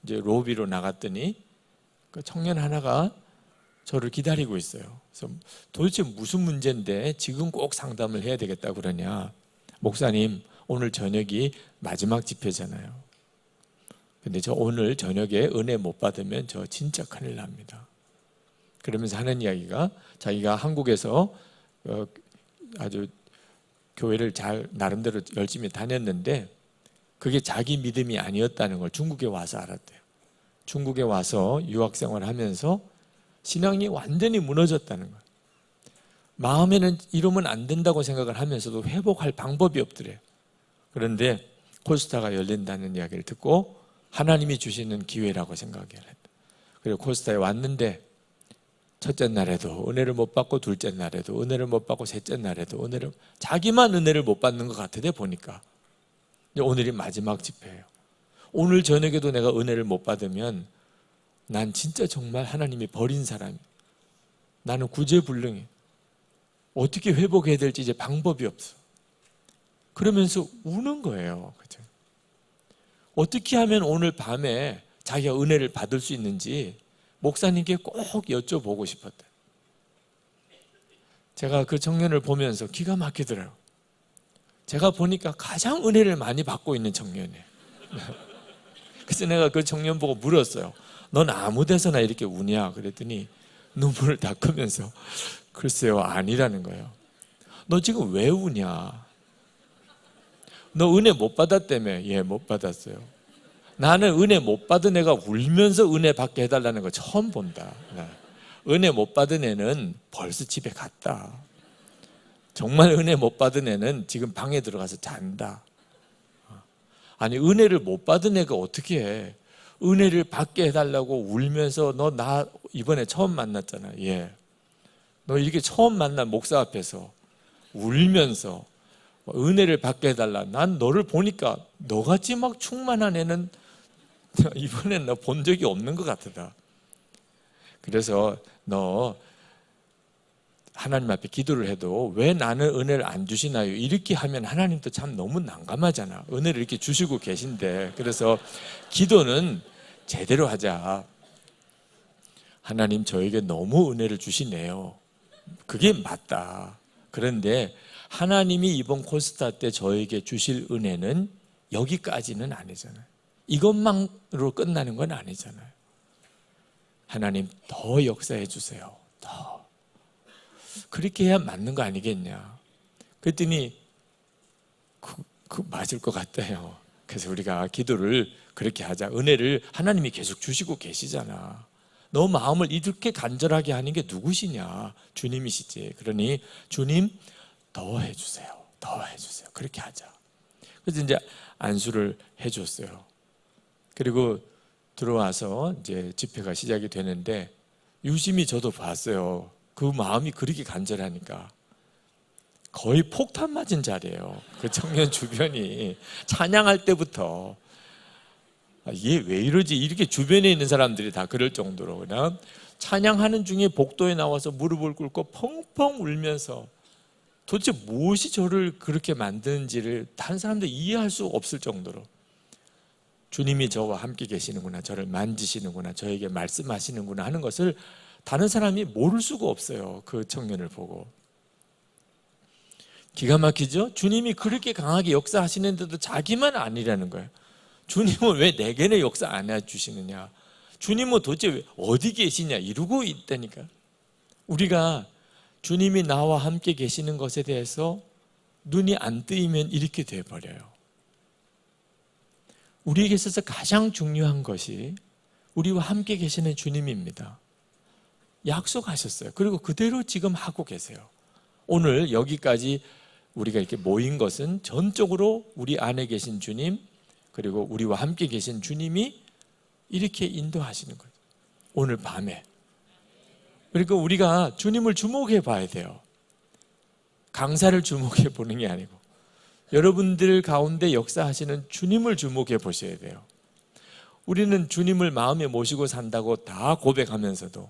이제 로비로 나갔더니 그 청년 하나가 저를 기다리고 있어요. 그래서 도대체 무슨 문제인데 지금 꼭 상담을 해야 되겠다고 그러냐. 목사님, 오늘 저녁이 마지막 집회잖아요. 근데 저 오늘 저녁에 은혜 못 받으면 저 진짜 큰일 납니다. 그러면서 하는 이야기가 자기가 한국에서 아주 교회를 잘 나름대로 열심히 다녔는데 그게 자기 믿음이 아니었다는 걸 중국에 와서 알았대요. 중국에 와서 유학생활을 하면서 신앙이 완전히 무너졌다는 거예요. 마음에는 이러면 안 된다고 생각을 하면서도 회복할 방법이 없더래요. 그런데 코스타가 열린다는 이야기를 듣고 하나님이 주시는 기회라고 생각을 했다. 그리고 코스타에 왔는데 첫째 날에도 은혜를 못 받고 둘째 날에도 은혜를 못 받고 셋째 날에도 자기만 은혜를 못 받는 것 같으대 보니까. 오늘이 마지막 집회예요. 오늘 저녁에도 내가 은혜를 못 받으면 난 진짜 정말 하나님이 버린 사람이야. 나는 구제불능해. 어떻게 회복해야 될지 이제 방법이 없어. 그러면서 우는 거예요. 그죠? 어떻게 하면 오늘 밤에 자기가 은혜를 받을 수 있는지 목사님께 꼭 여쭤보고 싶었다. 제가 그 청년을 보면서 기가 막히더라고요. 제가 보니까 가장 은혜를 많이 받고 있는 청년이에요. 그래서 내가 그 청년 보고 물었어요. 넌 아무 데서나 이렇게 우냐? 그랬더니 눈물을 닦으면서 글쎄요, 아니라는 거예요. 너 지금 왜 우냐? 너 은혜 못 받았다며? 예, 못 받았어요. 나는 은혜 못 받은 애가 울면서 은혜 받게 해달라는 거 처음 본다. 은혜 못 받은 애는 벌써 집에 갔다. 정말 은혜 못 받은 애는 지금 방에 들어가서 잔다. 아니, 은혜를 못 받은 애가 어떻게 해? 은혜를 받게 해달라고 울면서 너 나 이번에 처음 만났잖아. 예. 너 이렇게 처음 만난 목사 앞에서 울면서 은혜를 받게 해달라. 난 너를 보니까 너같이 막 충만한 애는 이번엔 너 본 적이 없는 것 같다. 그래서 너 하나님 앞에 기도를 해도 왜 나는 은혜를 안 주시나요? 이렇게 하면 하나님도 참 너무 난감하잖아. 은혜를 이렇게 주시고 계신데. 그래서 기도는 제대로 하자. 하나님 저에게 너무 은혜를 주시네요. 그게 맞다. 그런데 하나님이 이번 코스타 때 저에게 주실 은혜는 여기까지는 아니잖아요. 이것만으로 끝나는 건 아니잖아요. 하나님 더 역사해 주세요. 더. 그렇게 해야 맞는 거 아니겠냐. 그랬더니 그 맞을 것 같아요. 그래서 우리가 기도를 그렇게 하자. 은혜를 하나님이 계속 주시고 계시잖아. 너 마음을 이렇게 간절하게 하는 게 누구시냐? 주님이시지. 그러니 주님 더 해주세요. 더 해주세요. 그렇게 하자. 그래서 이제 안수를 해줬어요. 그리고 들어와서 이제 집회가 시작이 되는데 유심히 저도 봤어요. 그 마음이 그렇게 간절하니까 거의 폭탄 맞은 자리예요. 그 청년 주변이 찬양할 때부터 얘 왜 이러지? 이렇게 주변에 있는 사람들이 다 그럴 정도로 그냥 찬양하는 중에 복도에 나와서 무릎을 꿇고 펑펑 울면서 도대체 무엇이 저를 그렇게 만드는지를 다른 사람들이 이해할 수 없을 정도로 주님이 저와 함께 계시는구나, 저를 만지시는구나, 저에게 말씀하시는구나 하는 것을 다른 사람이 모를 수가 없어요. 그 청년을 보고. 기가 막히죠? 주님이 그렇게 강하게 역사하시는데도 자기만 아니라는 거예요. 주님은 왜 내게는 역사 안 해주시느냐? 주님은 도대체 어디 계시냐? 이러고 있다니까. 우리가 주님이 나와 함께 계시는 것에 대해서 눈이 안 뜨이면 이렇게 돼버려요. 우리에게 있어서 가장 중요한 것이 우리와 함께 계시는 주님입니다. 약속하셨어요. 그리고 그대로 지금 하고 계세요. 오늘 여기까지 우리가 이렇게 모인 것은 전적으로 우리 안에 계신 주님, 그리고 우리와 함께 계신 주님이 이렇게 인도하시는 거예요. 오늘 밤에. 그러니까 우리가 주님을 주목해 봐야 돼요. 강사를 주목해 보는 게 아니고 여러분들 가운데 역사하시는 주님을 주목해 보셔야 돼요. 우리는 주님을 마음에 모시고 산다고 다 고백하면서도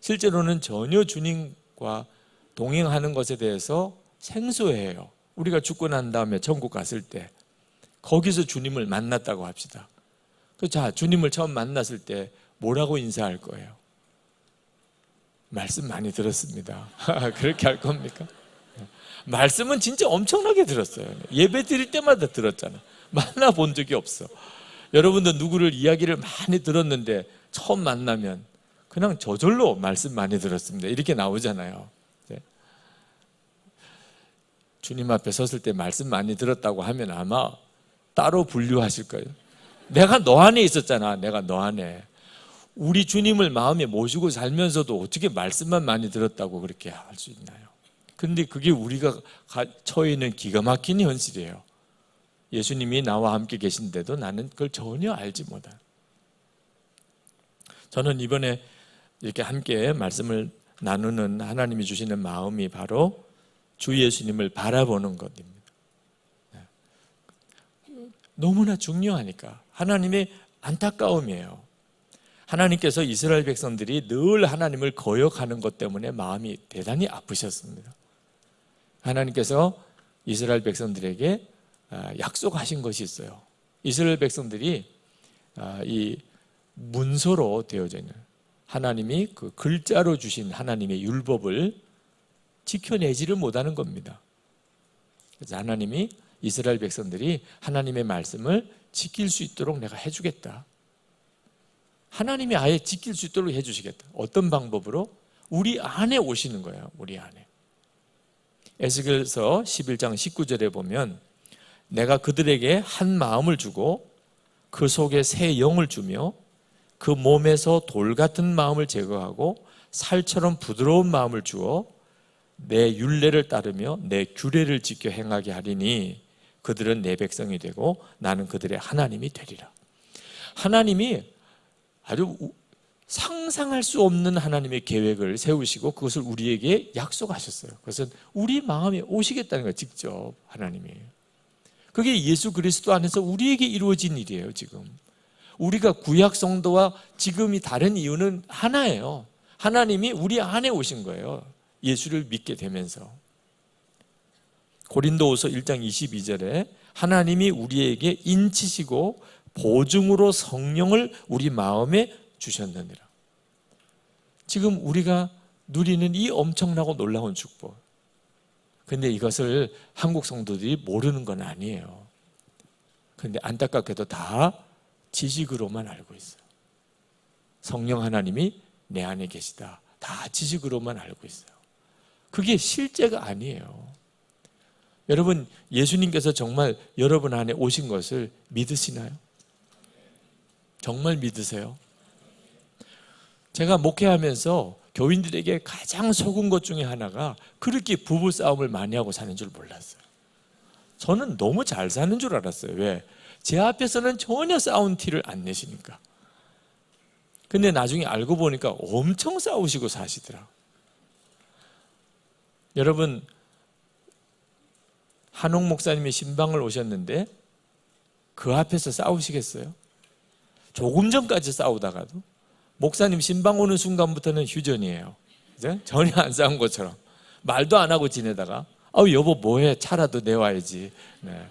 실제로는 전혀 주님과 동행하는 것에 대해서 생소해요. 우리가 죽고 난 다음에 천국 갔을 때 거기서 주님을 만났다고 합시다. 자, 주님을 처음 만났을 때 뭐라고 인사할 거예요? 말씀 많이 들었습니다. 그렇게 할 겁니까? 말씀은 진짜 엄청나게 들었어요. 예배 드릴 때마다 들었잖아. 만나본 적이 없어. 여러분도 누구를 이야기를 많이 들었는데 처음 만나면 그냥 저절로 말씀 많이 들었습니다. 이렇게 나오잖아요. 주님 앞에 섰을 때 말씀 많이 들었다고 하면 아마 따로 분류하실 거예요. 내가 너 안에 있었잖아. 내가 너 안에. 우리 주님을 마음에 모시고 살면서도 어떻게 말씀만 많이 들었다고 그렇게 할 수 있나요? 근데 그게 우리가 처해 있는 기가 막힌 현실이에요. 예수님이 나와 함께 계신데도 나는 그걸 전혀 알지 못해요. 저는 이번에 이렇게 함께 말씀을 나누는 하나님이 주시는 마음이 바로 주 예수님을 바라보는 것입니다. 너무나 중요하니까. 하나님의 안타까움이에요. 하나님께서 이스라엘 백성들이 늘 하나님을 거역하는 것 때문에 마음이 대단히 아프셨습니다. 하나님께서 이스라엘 백성들에게 약속하신 것이 있어요. 이스라엘 백성들이 이 문서로 되어져 있는 하나님이 그 글자로 주신 하나님의 율법을 지켜내지를 못하는 겁니다. 그래서 하나님이 이스라엘 백성들이 하나님의 말씀을 지킬 수 있도록 내가 해주겠다. 하나님이 아예 지킬 수 있도록 해주시겠다. 어떤 방법으로? 우리 안에 오시는 거예요. 우리 안에. 에스겔서 11장 19절에 보면 내가 그들에게 한 마음을 주고 그 속에 새 영을 주며 그 몸에서 돌 같은 마음을 제거하고 살처럼 부드러운 마음을 주어 내 율례를 따르며 내 규례를 지켜 행하게 하리니 그들은 내 백성이 되고 나는 그들의 하나님이 되리라. 하나님이 아주 상상할 수 없는 하나님의 계획을 세우시고 그것을 우리에게 약속하셨어요. 그것은 우리 마음에 오시겠다는 거예요. 직접 하나님이. 그게 예수 그리스도 안에서 우리에게 이루어진 일이에요. 지금 우리가 구약 성도와 지금이 다른 이유는 하나예요. 하나님이 우리 안에 오신 거예요. 예수를 믿게 되면서. 고린도후서 1장 22절에 하나님이 우리에게 인치시고 보증으로 성령을 우리 마음에 주셨느니라. 지금 우리가 누리는 이 엄청나고 놀라운 축복. 근데 이것을 한국 성도들이 모르는 건 아니에요. 근데 안타깝게도 다 지식으로만 알고 있어요. 성령 하나님이 내 안에 계시다. 다 지식으로만 알고 있어요. 그게 실제가 아니에요. 여러분, 예수님께서 정말 여러분 안에 오신 것을 믿으시나요? 정말 믿으세요? 제가 목회하면서 교인들에게 가장 속은 것 중에 하나가 그렇게 부부싸움을 많이 하고 사는 줄 몰랐어요. 저는 너무 잘 사는 줄 알았어요. 왜? 제 앞에서는 전혀 싸운 티를 안 내시니까. 근데 나중에 알고 보니까 엄청 싸우시고 사시더라. 여러분, 한옥 목사님이 신방을 오셨는데 그 앞에서 싸우시겠어요? 조금 전까지 싸우다가도 목사님 신방 오는 순간부터는 휴전이에요. 그죠? 전혀 안 싸운 것처럼 말도 안 하고 지내다가 여보 뭐해? 차라도 내와야지. 네.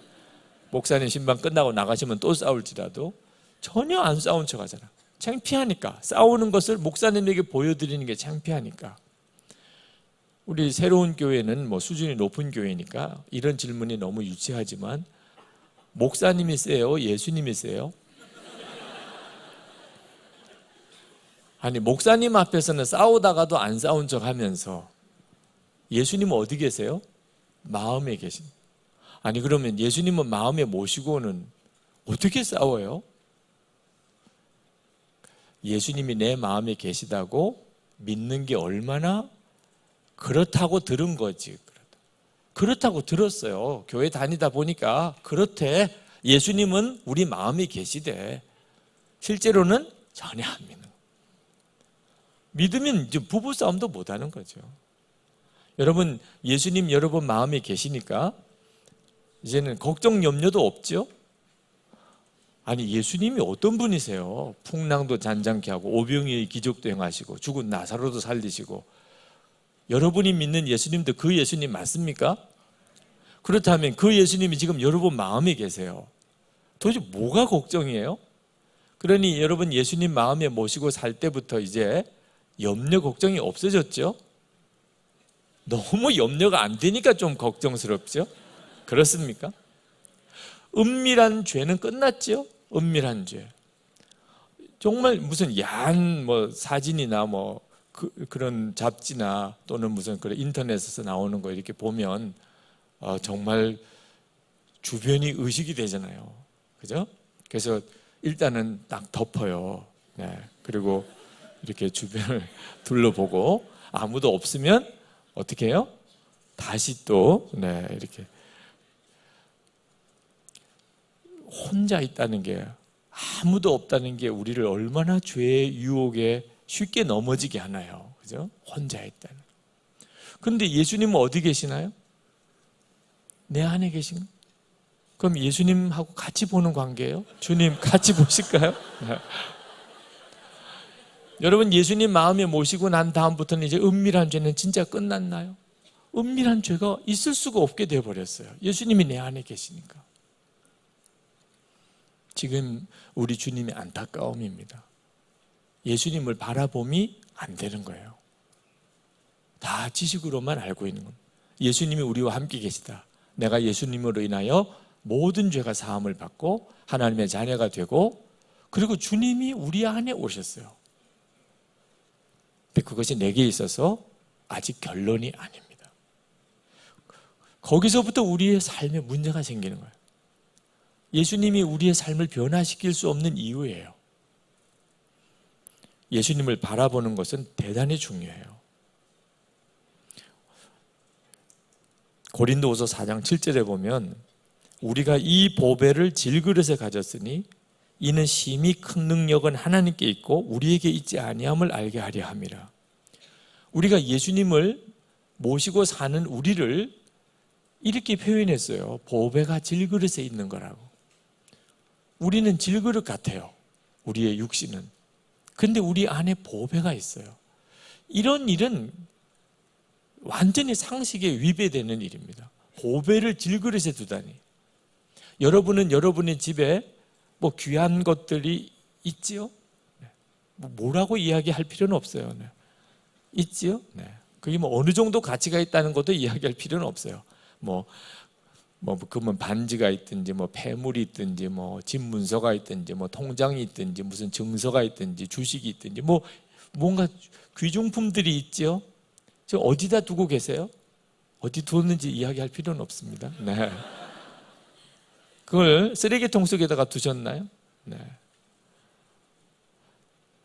목사님 신방 끝나고 나가시면 또 싸울지라도 전혀 안 싸운 척 하잖아. 창피하니까. 싸우는 것을 목사님에게 보여드리는 게 창피하니까. 우리 새로운 교회는 뭐 수준이 높은 교회니까 이런 질문이 너무 유치하지만 목사님이 세요? 예수님이 세요? 아니 목사님 앞에서는 싸우다가도 안 싸운 척 하면서 예수님은 어디 계세요? 마음에 계신. 아니 그러면 예수님은 마음에 모시고는 어떻게 싸워요? 예수님이 내 마음에 계시다고 믿는 게 얼마나 그렇다고 들은 거지. 그렇다고 들었어요. 교회 다니다 보니까 그렇대. 예수님은 우리 마음에 계시대. 실제로는 전혀 안 믿는. 믿으면 이제 부부싸움도 못하는 거죠. 여러분, 예수님 여러분 마음에 계시니까 이제는 걱정 염려도 없죠. 아니 예수님이 어떤 분이세요? 풍랑도 잔잔케 하고 오병이의 기적도 행하시고 죽은 나사로도 살리시고. 여러분이 믿는 예수님도 그 예수님 맞습니까? 그렇다면 그 예수님이 지금 여러분 마음에 계세요. 도대체 뭐가 걱정이에요? 그러니 여러분 예수님 마음에 모시고 살 때부터 이제 염려 걱정이 없어졌죠? 너무 염려가 안 되니까 좀 걱정스럽죠? 그렇습니까? 은밀한 죄는 끝났죠? 은밀한 죄. 정말 무슨 야한 사진이나 그런 잡지나 또는 무슨 그런 인터넷에서 나오는 거 이렇게 보면 정말 주변이 의식이 되잖아요. 그죠? 그래서 일단은 딱 덮어요. 네. 그리고 이렇게 주변을 둘러보고 아무도 없으면 어떻게 해요? 다시 또 네, 이렇게 혼자 있다는 게, 아무도 없다는 게 우리를 얼마나 죄의 유혹에 쉽게 넘어지게 하나요? 그죠? 혼자 있다는. 그런데 예수님은 어디 계시나요? 내 안에 계신. 그럼 예수님하고 같이 보는 관계예요? 주님 같이 보실까요? 여러분, 예수님 마음에 모시고 난 다음부터는 이제 은밀한 죄는 진짜 끝났나요? 은밀한 죄가 있을 수가 없게 되어버렸어요. 예수님이 내 안에 계시니까. 지금 우리 주님의 안타까움입니다. 예수님을 바라봄이 안 되는 거예요. 다 지식으로만 알고 있는 겁니다. 예수님이 우리와 함께 계시다. 내가 예수님으로 인하여 모든 죄가 사함을 받고 하나님의 자녀가 되고, 그리고 주님이 우리 안에 오셨어요. 근데 그것이 내게 있어서 아직 결론이 아닙니다. 거기서부터 우리의 삶에 문제가 생기는 거예요. 예수님이 우리의 삶을 변화시킬 수 없는 이유예요. 예수님을 바라보는 것은 대단히 중요해요. 고린도후서 4장 7절에 보면 우리가 이 보배를 질그릇에 가졌으니 이는 심히 큰 능력은 하나님께 있고 우리에게 있지 아니함을 알게 하려 함이라. 우리가 예수님을 모시고 사는 우리를 이렇게 표현했어요. 보배가 질그릇에 있는 거라고. 우리는 질그릇 같아요. 우리의 육신은. 근데 우리 안에 보배가 있어요. 이런 일은 완전히 상식에 위배되는 일입니다. 보배를 질그릇에 두다니. 여러분은 여러분의 집에 뭐 귀한 것들이 있지요? 뭐라고 이야기할 필요는 없어요. 네. 있지요? 네. 그게 뭐 어느 정도 가치가 있다는 것도 이야기할 필요는 없어요. 그러면 반지가 있든지 뭐 폐물이 있든지 뭐 집 문서가 있든지 뭐 통장이 있든지 무슨 증서가 있든지 주식이 있든지 뭐 뭔가 귀중품들이 있지요. 지금 어디다 두고 계세요? 어디 두었는지 이야기할 필요는 없습니다. 네. 그걸 쓰레기통 속에다가 두셨나요? 네.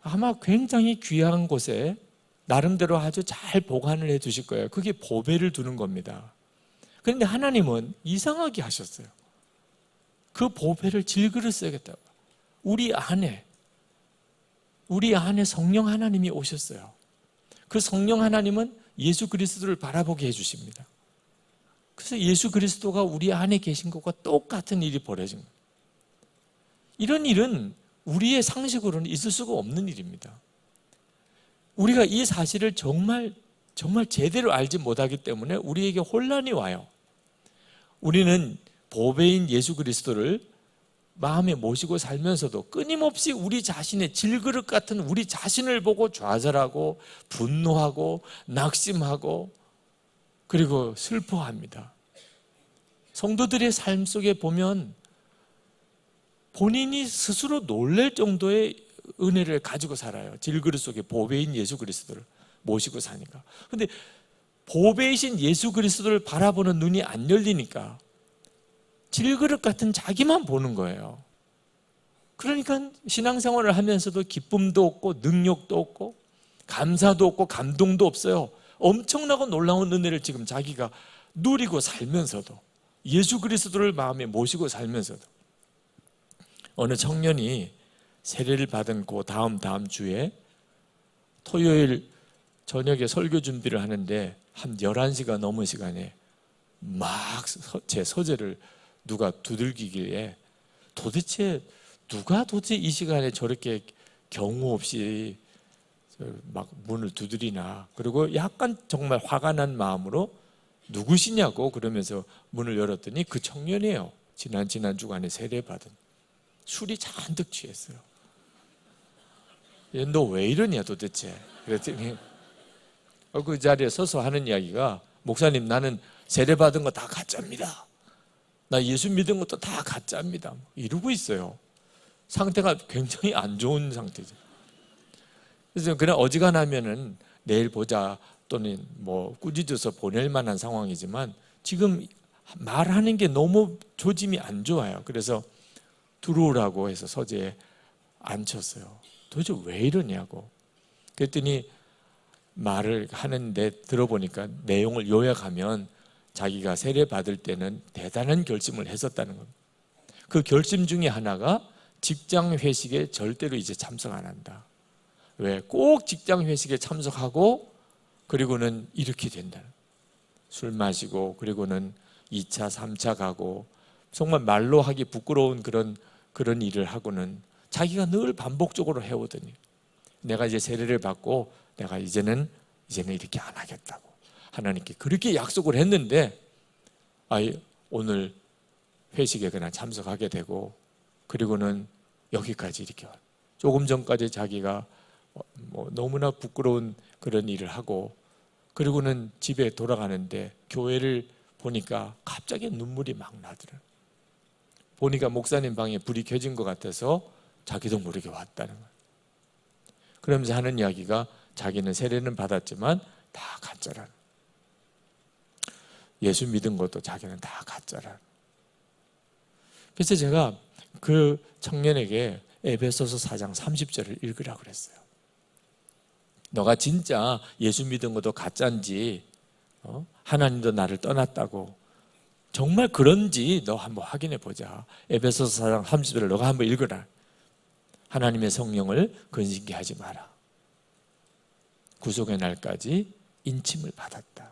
아마 굉장히 귀한 곳에 나름대로 아주 잘 보관을 해 두실 거예요. 그게 보배를 두는 겁니다. 그런데 하나님은 이상하게 하셨어요. 그 보배를 질그릇 써야겠다고. 우리 안에 성령 하나님이 오셨어요. 그 성령 하나님은 예수 그리스도를 바라보게 해주십니다. 그래서 예수 그리스도가 우리 안에 계신 것과 똑같은 일이 벌어진 거예요. 이런 일은 우리의 상식으로는 있을 수가 없는 일입니다. 우리가 이 사실을 정말 제대로 알지 못하기 때문에 우리에게 혼란이 와요. 우리는 보배인 예수 그리스도를 마음에 모시고 살면서도 끊임없이 우리 자신의 질그릇 같은 우리 자신을 보고 좌절하고 분노하고 낙심하고 그리고 슬퍼합니다. 성도들의 삶 속에 보면 본인이 스스로 놀랄 정도의 은혜를 가지고 살아요. 질그릇 속에 보배인 예수 그리스도를 모시고 사니까. 그런데 보배이신 예수 그리스도를 바라보는 눈이 안 열리니까 질그릇 같은 자기만 보는 거예요. 그러니까 신앙생활을 하면서도 기쁨도 없고 능력도 없고 감사도 없고 감동도 없어요. 엄청나고 놀라운 은혜를 지금 자기가 누리고 살면서도 예수 그리스도를 마음에 모시고 살면서도 어느 청년이 세례를 받은 그 다음 주에 토요일 저녁에 설교 준비를 하는데 한 11시가 넘은 시간에 막 제 서재를 누가 두들기길래 도대체 누가 이 시간에 저렇게 경우 없이 막 문을 두드리나. 그리고 약간 정말 화가 난 마음으로 누구시냐고 그러면서 문을 열었더니 그 청년이에요. 지난 주간에 세례받은. 술이 잔뜩 취했어요. 너 왜 이러냐 도대체. 그랬더니 그 자리에 서서 하는 이야기가 목사님 나는 세례받은 거 다 가짜입니다. 나 예수 믿은 것도 다 가짜입니다. 이러고 있어요. 상태가 굉장히 안 좋은 상태죠. 그래서 그냥 어지간하면은 내일 보자 또는 뭐 꾸짖어서 보낼 만한 상황이지만 지금 말하는 게 너무 조짐이 안 좋아요. 그래서 들어오라고 해서 서재에 앉혔어요. 도대체 왜 이러냐고. 그랬더니 말을 하는데 들어보니까 내용을 요약하면 자기가 세례 받을 때는 대단한 결심을 했었다는 겁니다. 그 결심 중에 하나가 직장 회식에 절대로 이제 참석 안 한다. 왜? 꼭 직장 회식에 참석하고 그리고는 이렇게 된다. 술 마시고 그리고는 2차, 3차 가고 정말 말로 하기 부끄러운 그런 일을 하고는 자기가 늘 반복적으로 해오더니 내가 이제 세례를 받고 내가 이제는 이렇게 안 하겠다고 하나님께 그렇게 약속을 했는데 오늘 회식에 그냥 참석하게 되고 그리고는 여기까지 이렇게 조금 전까지 자기가 너무나 부끄러운 그런 일을 하고 그리고는 집에 돌아가는데 교회를 보니까 갑자기 눈물이 막 나더라고요. 보니까 목사님 방에 불이 켜진 것 같아서 자기도 모르게 왔다는 거예요. 그러면서 하는 이야기가 자기는 세례는 받았지만 다 가짜라는, 예수 믿은 것도 자기는 다 가짜라는. 그래서 제가 그 청년에게 에베소서 4장 30절을 읽으라고 그랬어요. 너가 진짜 예수 믿은 것도 가짜인지 하나님도 나를 떠났다고 정말 그런지 너 한번 확인해 보자. 에베소서 4장 30절을 너가 한번 읽어라. 하나님의 성령을 근심케 하지 마라. 구속의 날까지 인침을 받았다.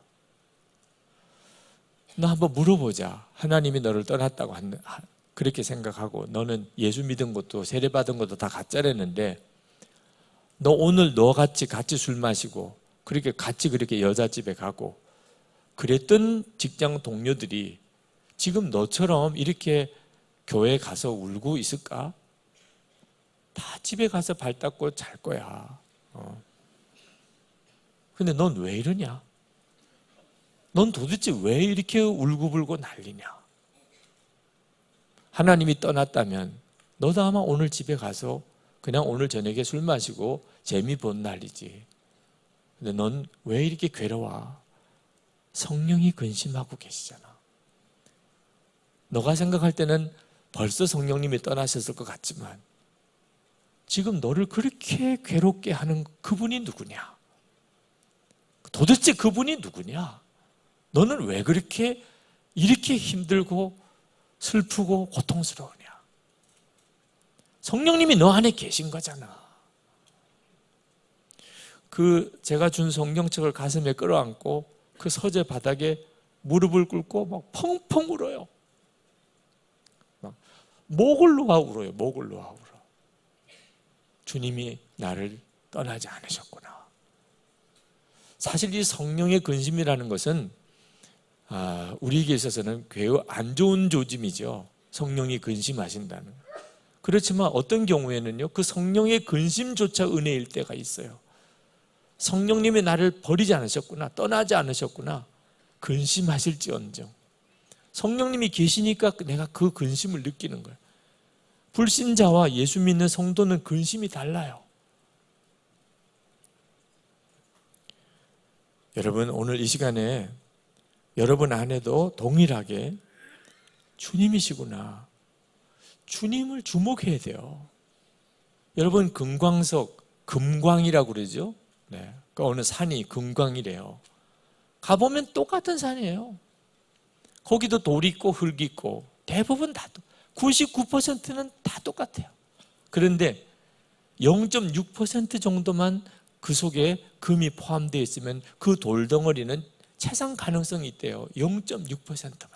너 한번 물어보자. 하나님이 너를 떠났다고 그렇게 생각하고 너는 예수 믿은 것도 세례 받은 것도 다 가짜랬는데 너 오늘 같이 술 마시고 그렇게 여자집에 가고 그랬던 직장 동료들이 지금 너처럼 이렇게 교회 가서 울고 있을까? 다 집에 가서 발 닦고 잘 거야. 근데 넌 왜 이러냐? 넌 도대체 왜 이렇게 울고불고 난리냐? 하나님이 떠났다면 너도 아마 오늘 집에 가서 그냥 오늘 저녁에 술 마시고 재미 본 날이지. 근데 넌 왜 이렇게 괴로워? 성령이 근심하고 계시잖아. 너가 생각할 때는 벌써 성령님이 떠나셨을 것 같지만 지금 너를 그렇게 괴롭게 하는 그분이 누구냐? 도대체 그분이 누구냐? 너는 왜 이렇게 힘들고 슬프고 고통스러우냐? 성령님이 너 안에 계신 거잖아. 제가 준 성경책을 가슴에 끌어안고 그 서재 바닥에 무릎을 꿇고 막 펑펑 울어요. 목을 놓아 울어요. 목을 놓아 울어. 주님이 나를 떠나지 않으셨구나. 사실 이 성령의 근심이라는 것은 우리에게 있어서는 매우 안 좋은 조짐이죠. 성령이 근심하신다는. 그렇지만 어떤 경우에는요, 그 성령의 근심조차 은혜일 때가 있어요. 성령님이 나를 버리지 않으셨구나, 떠나지 않으셨구나, 근심하실지언정. 성령님이 계시니까 내가 그 근심을 느끼는 거예요. 불신자와 예수 믿는 성도는 근심이 달라요. 여러분, 오늘 이 시간에 여러분 안에도 동일하게 주님이시구나, 주님을 주목해야 돼요. 여러분, 금광이라고 그러죠. 네, 그 어느 산이 금광이래요. 가보면 똑같은 산이에요. 거기도 돌 있고 흙 있고 대부분 다 99%는 다 똑같아요. 그런데 0.6% 정도만 그 속에 금이 포함되어 있으면 그 돌덩어리는 채상 가능성이 있대요. 0.6%만.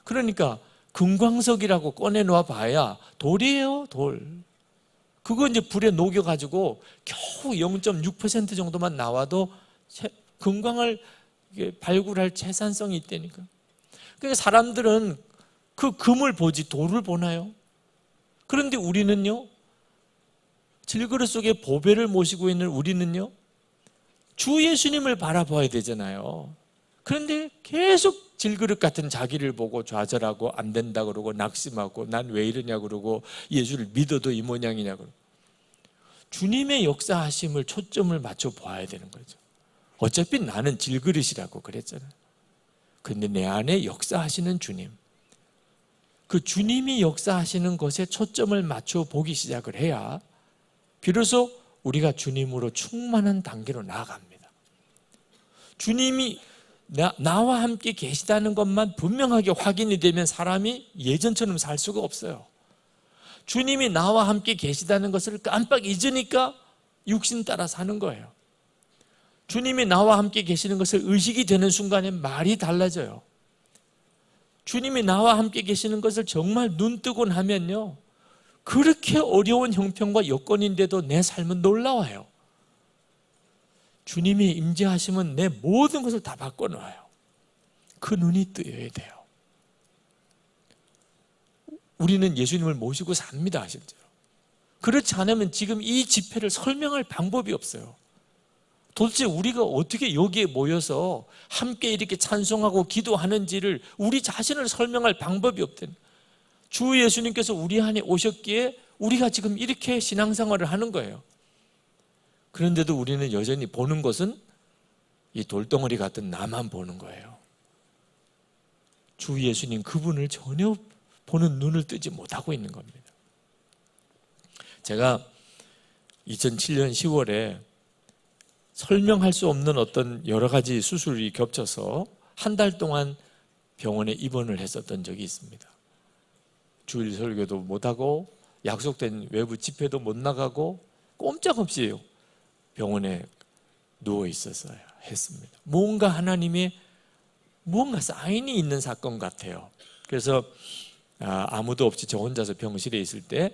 그러니까 금광석이라고 꺼내놓아 봐야 돌이에요, 돌. 그거 이제 불에 녹여가지고 겨우 0.6% 정도만 나와도 금광을 발굴할 채산성이 있다니까. 그러니까 사람들은 그 금을 보지 돌을 보나요? 그런데 우리는요, 질그릇 속에 보배를 모시고 있는 우리는요, 주 예수님을 바라봐야 되잖아요. 그런데 계속 질그릇 같은 자기를 보고 좌절하고 안 된다 그러고 낙심하고 난 왜 이러냐 그러고 예수를 믿어도 이 모양이냐 그러고. 주님의 역사하심을 초점을 맞춰 봐야 되는 거죠. 어차피 나는 질그릇이라고 그랬잖아요. 근데 내 안에 역사하시는 주님, 그 주님이 역사하시는 것에 초점을 맞춰 보기 시작을 해야 비로소 우리가 주님으로 충만한 단계로 나아갑니다. 주님이 나와 함께 계시다는 것만 분명하게 확인이 되면 사람이 예전처럼 살 수가 없어요. 주님이 나와 함께 계시다는 것을 깜빡 잊으니까 육신 따라 사는 거예요. 주님이 나와 함께 계시는 것을 의식이 되는 순간에 말이 달라져요. 주님이 나와 함께 계시는 것을 정말 눈 뜨고 나면요, 그렇게 어려운 형편과 여건인데도 내 삶은 놀라워요. 주님이 임재하시면 내 모든 것을 다 바꿔놓아요. 그 눈이 뜨여야 돼요. 우리는 예수님을 모시고 삽니다, 실제로. 그렇지 않으면 지금 이 집회를 설명할 방법이 없어요. 도대체 우리가 어떻게 여기에 모여서 함께 이렇게 찬송하고 기도하는지를 우리 자신을 설명할 방법이 없다는, 주 예수님께서 우리 안에 오셨기에 우리가 지금 이렇게 신앙생활을 하는 거예요. 그런데도 우리는 여전히 보는 것은 이 돌덩어리 같은 나만 보는 거예요. 주 예수님 그분을 전혀 보는 눈을 뜨지 못하고 있는 겁니다. 제가 2007년 10월에 설명할 수 없는 어떤 여러 가지 수술이 겹쳐서 한 달 동안 병원에 입원을 했었던 적이 있습니다. 주일 설교도 못하고 약속된 외부 집회도 못 나가고 꼼짝없이 병원에 누워 있었어야 했습니다. 뭔가 하나님의 뭔가 사인이 있는 사건 같아요. 그래서 아무도 없이 저 혼자서 병실에 있을 때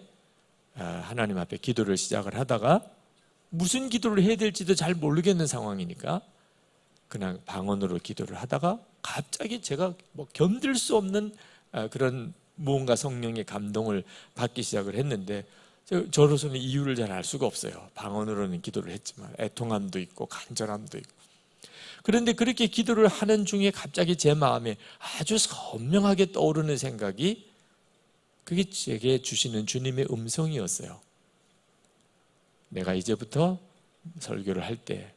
하나님 앞에 기도를 시작을 하다가 무슨 기도를 해야 될지도 잘 모르겠는 상황이니까 그냥 방언으로 기도를 하다가 갑자기 제가 뭐 견딜 수 없는 그런 무언가 성령의 감동을 받기 시작을 했는데, 저로서는 이유를 잘 알 수가 없어요. 방언으로는 기도를 했지만 애통함도 있고 간절함도 있고. 그런데 그렇게 기도를 하는 중에 갑자기 제 마음에 아주 선명하게 떠오르는 생각이, 그게 제게 주시는 주님의 음성이었어요. 내가 이제부터 설교를 할 때,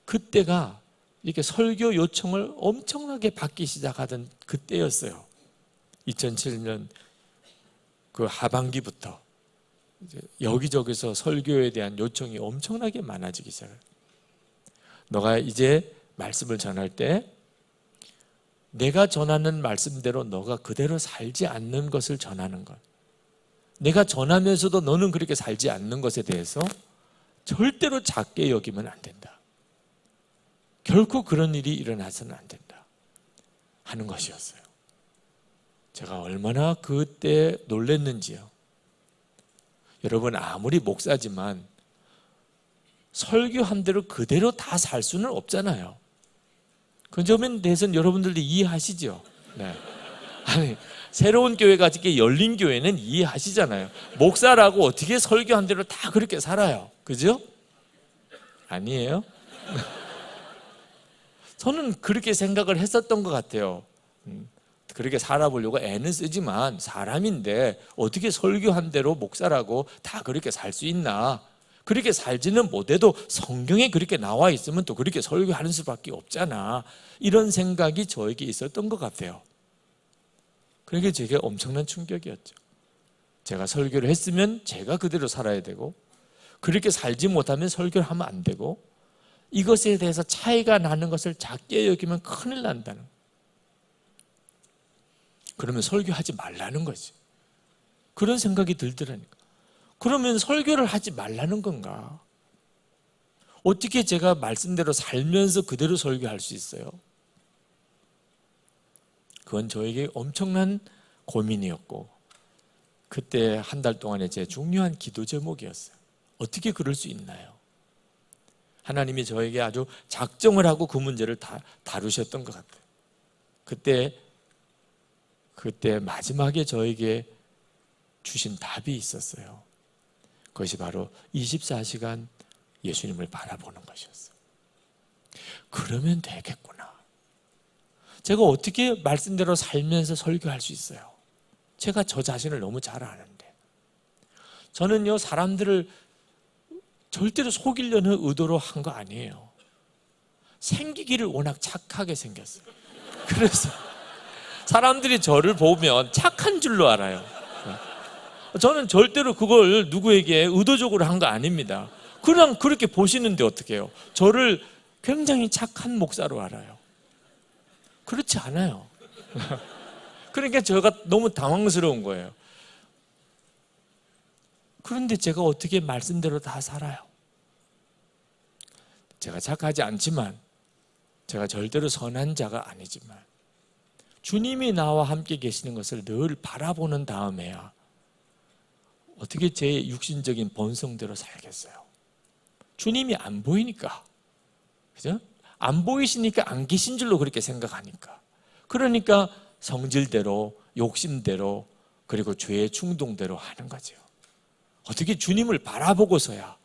그때가 이렇게 설교 요청을 엄청나게 받기 시작하던 그때였어요. 2007년 그 하반기부터 이제 여기저기서 설교에 대한 요청이 엄청나게 많아지기 시작해요. 너가 이제 말씀을 전할 때 내가 전하는 말씀대로 너가 그대로 살지 않는 것을 전하는 것, 내가 전하면서도 너는 그렇게 살지 않는 것에 대해서 절대로 작게 여기면 안 된다. 결코 그런 일이 일어나서는 안 된다 하는 것이었어요. 제가 얼마나 그때 놀랐는지요. 여러분, 아무리 목사지만 설교한 대로 그대로 다 살 수는 없잖아요. 그 점에 대해서는 여러분들도 이해하시죠? 네. 아니, 새로운 교회가 이렇게 열린 교회는 이해하시잖아요. 목사라고 어떻게 설교한 대로 다 그렇게 살아요? 그죠? 아니에요? 저는 그렇게 생각을 했었던 것 같아요. 그렇게 살아보려고 애는 쓰지만 사람인데 어떻게 설교한 대로 목사라고 다 그렇게 살 수 있나? 그렇게 살지는 못해도 성경에 그렇게 나와 있으면 또 그렇게 설교하는 수밖에 없잖아. 이런 생각이 저에게 있었던 것 같아요. 그게 제게 엄청난 충격이었죠. 제가 설교를 했으면 제가 그대로 살아야 되고, 그렇게 살지 못하면 설교를 하면 안 되고, 이것에 대해서 차이가 나는 것을 작게 여기면 큰일 난다는, 그러면 설교하지 말라는 거지. 그런 생각이 들더라니까. 그러면 설교를 하지 말라는 건가? 어떻게 제가 말씀대로 살면서 그대로 설교할 수 있어요? 그건 저에게 엄청난 고민이었고, 그때 한 달 동안의 제 중요한 기도 제목이었어요. 어떻게 그럴 수 있나요? 하나님이 저에게 아주 작정을 하고 그 문제를 다루셨던 것 같아요. 그때 마지막에 저에게 주신 답이 있었어요. 그것이 바로 24시간 예수님을 바라보는 것이었어요. 그러면 되겠구나. 제가 어떻게 말씀대로 살면서 설교할 수 있어요? 제가 저 자신을 너무 잘 아는데. 저는요, 사람들을 절대로 속이려는 의도로 한 거 아니에요. 생기기를 워낙 착하게 생겼어요. 그래서 사람들이 저를 보면 착한 줄로 알아요. 저는 절대로 그걸 누구에게 의도적으로 한 거 아닙니다. 그냥 그렇게 보시는데 어떻게 해요? 저를 굉장히 착한 목사로 알아요. 그렇지 않아요. 그러니까 제가 너무 당황스러운 거예요. 그런데 제가 어떻게 말씀대로 다 살아요? 제가 착하지 않지만, 제가 절대로 선한 자가 아니지만, 주님이 나와 함께 계시는 것을 늘 바라보는 다음에야 어떻게 제 육신적인 본성대로 살겠어요? 주님이 안 보이니까, 그죠? 안 보이시니까 안 계신 줄로 그렇게 생각하니까. 그러니까 성질대로, 욕심대로, 그리고 죄의 충동대로 하는 거죠. 어떻게 주님을 바라보고서야,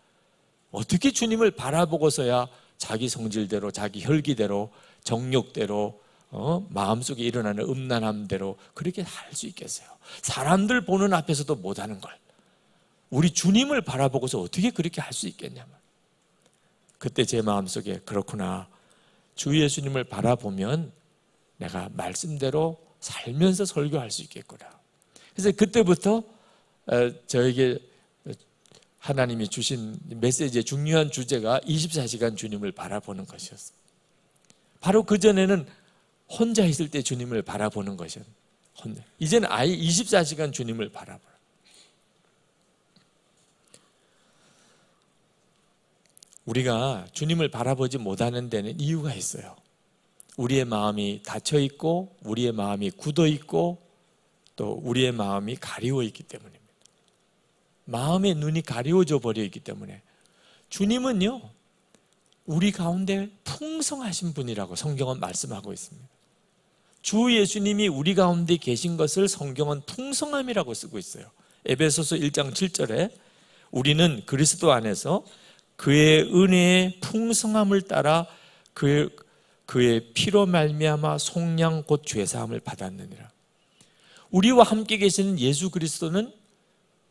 자기 성질대로, 자기 혈기대로, 정욕대로, 마음속에 일어나는 음란함대로 그렇게 할 수 있겠어요? 사람들 보는 앞에서도 못하는 걸 우리 주님을 바라보고서 어떻게 그렇게 할 수 있겠냐면, 그때 제 마음속에 그렇구나, 주 예수님을 바라보면 내가 말씀대로 살면서 설교할 수 있겠구나. 그래서 그때부터 저에게 하나님이 주신 메시지의 중요한 주제가 24시간 주님을 바라보는 것이었어요. 바로 그전에는 혼자 있을 때 주님을 바라보는 것이었어요. 이제는 아예 24시간 주님을 바라봐요. 우리가 주님을 바라보지 못하는 데는 이유가 있어요. 우리의 마음이 닫혀 있고, 우리의 마음이 굳어 있고, 또 우리의 마음이 가리워 있기 때문입니다. 마음의 눈이 가리워져 버려 있기 때문에. 주님은요, 우리 가운데 풍성하신 분이라고 성경은 말씀하고 있습니다. 주 예수님이 우리 가운데 계신 것을 성경은 풍성함이라고 쓰고 있어요. 에베소서 1장 7절에 우리는 그리스도 안에서 그의 은혜의 풍성함을 따라 그의 피로 말미암아 속량 곧 죄사함을 받았느니라. 우리와 함께 계시는 예수 그리스도는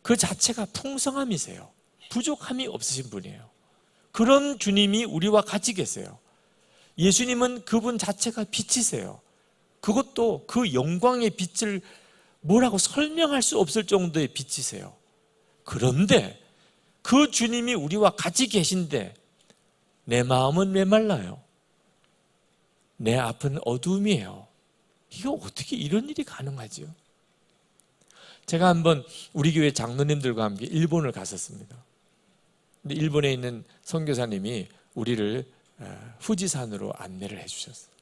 그 자체가 풍성함이세요. 부족함이 없으신 분이에요. 그런 주님이 우리와 같이 계세요. 예수님은 그분 자체가 빛이세요. 그것도 그 영광의 빛을 뭐라고 설명할 수 없을 정도의 빛이세요. 그런데 그 주님이 우리와 같이 계신데 내 마음은 메말라요. 내 앞은 어두움이에요. 이거 어떻게 이런 일이 가능하지요? 제가 한번 우리 교회 장로님들과 함께 일본을 갔었습니다. 근데 일본에 있는 선교사님이 우리를 후지산으로 안내를 해주셨어요.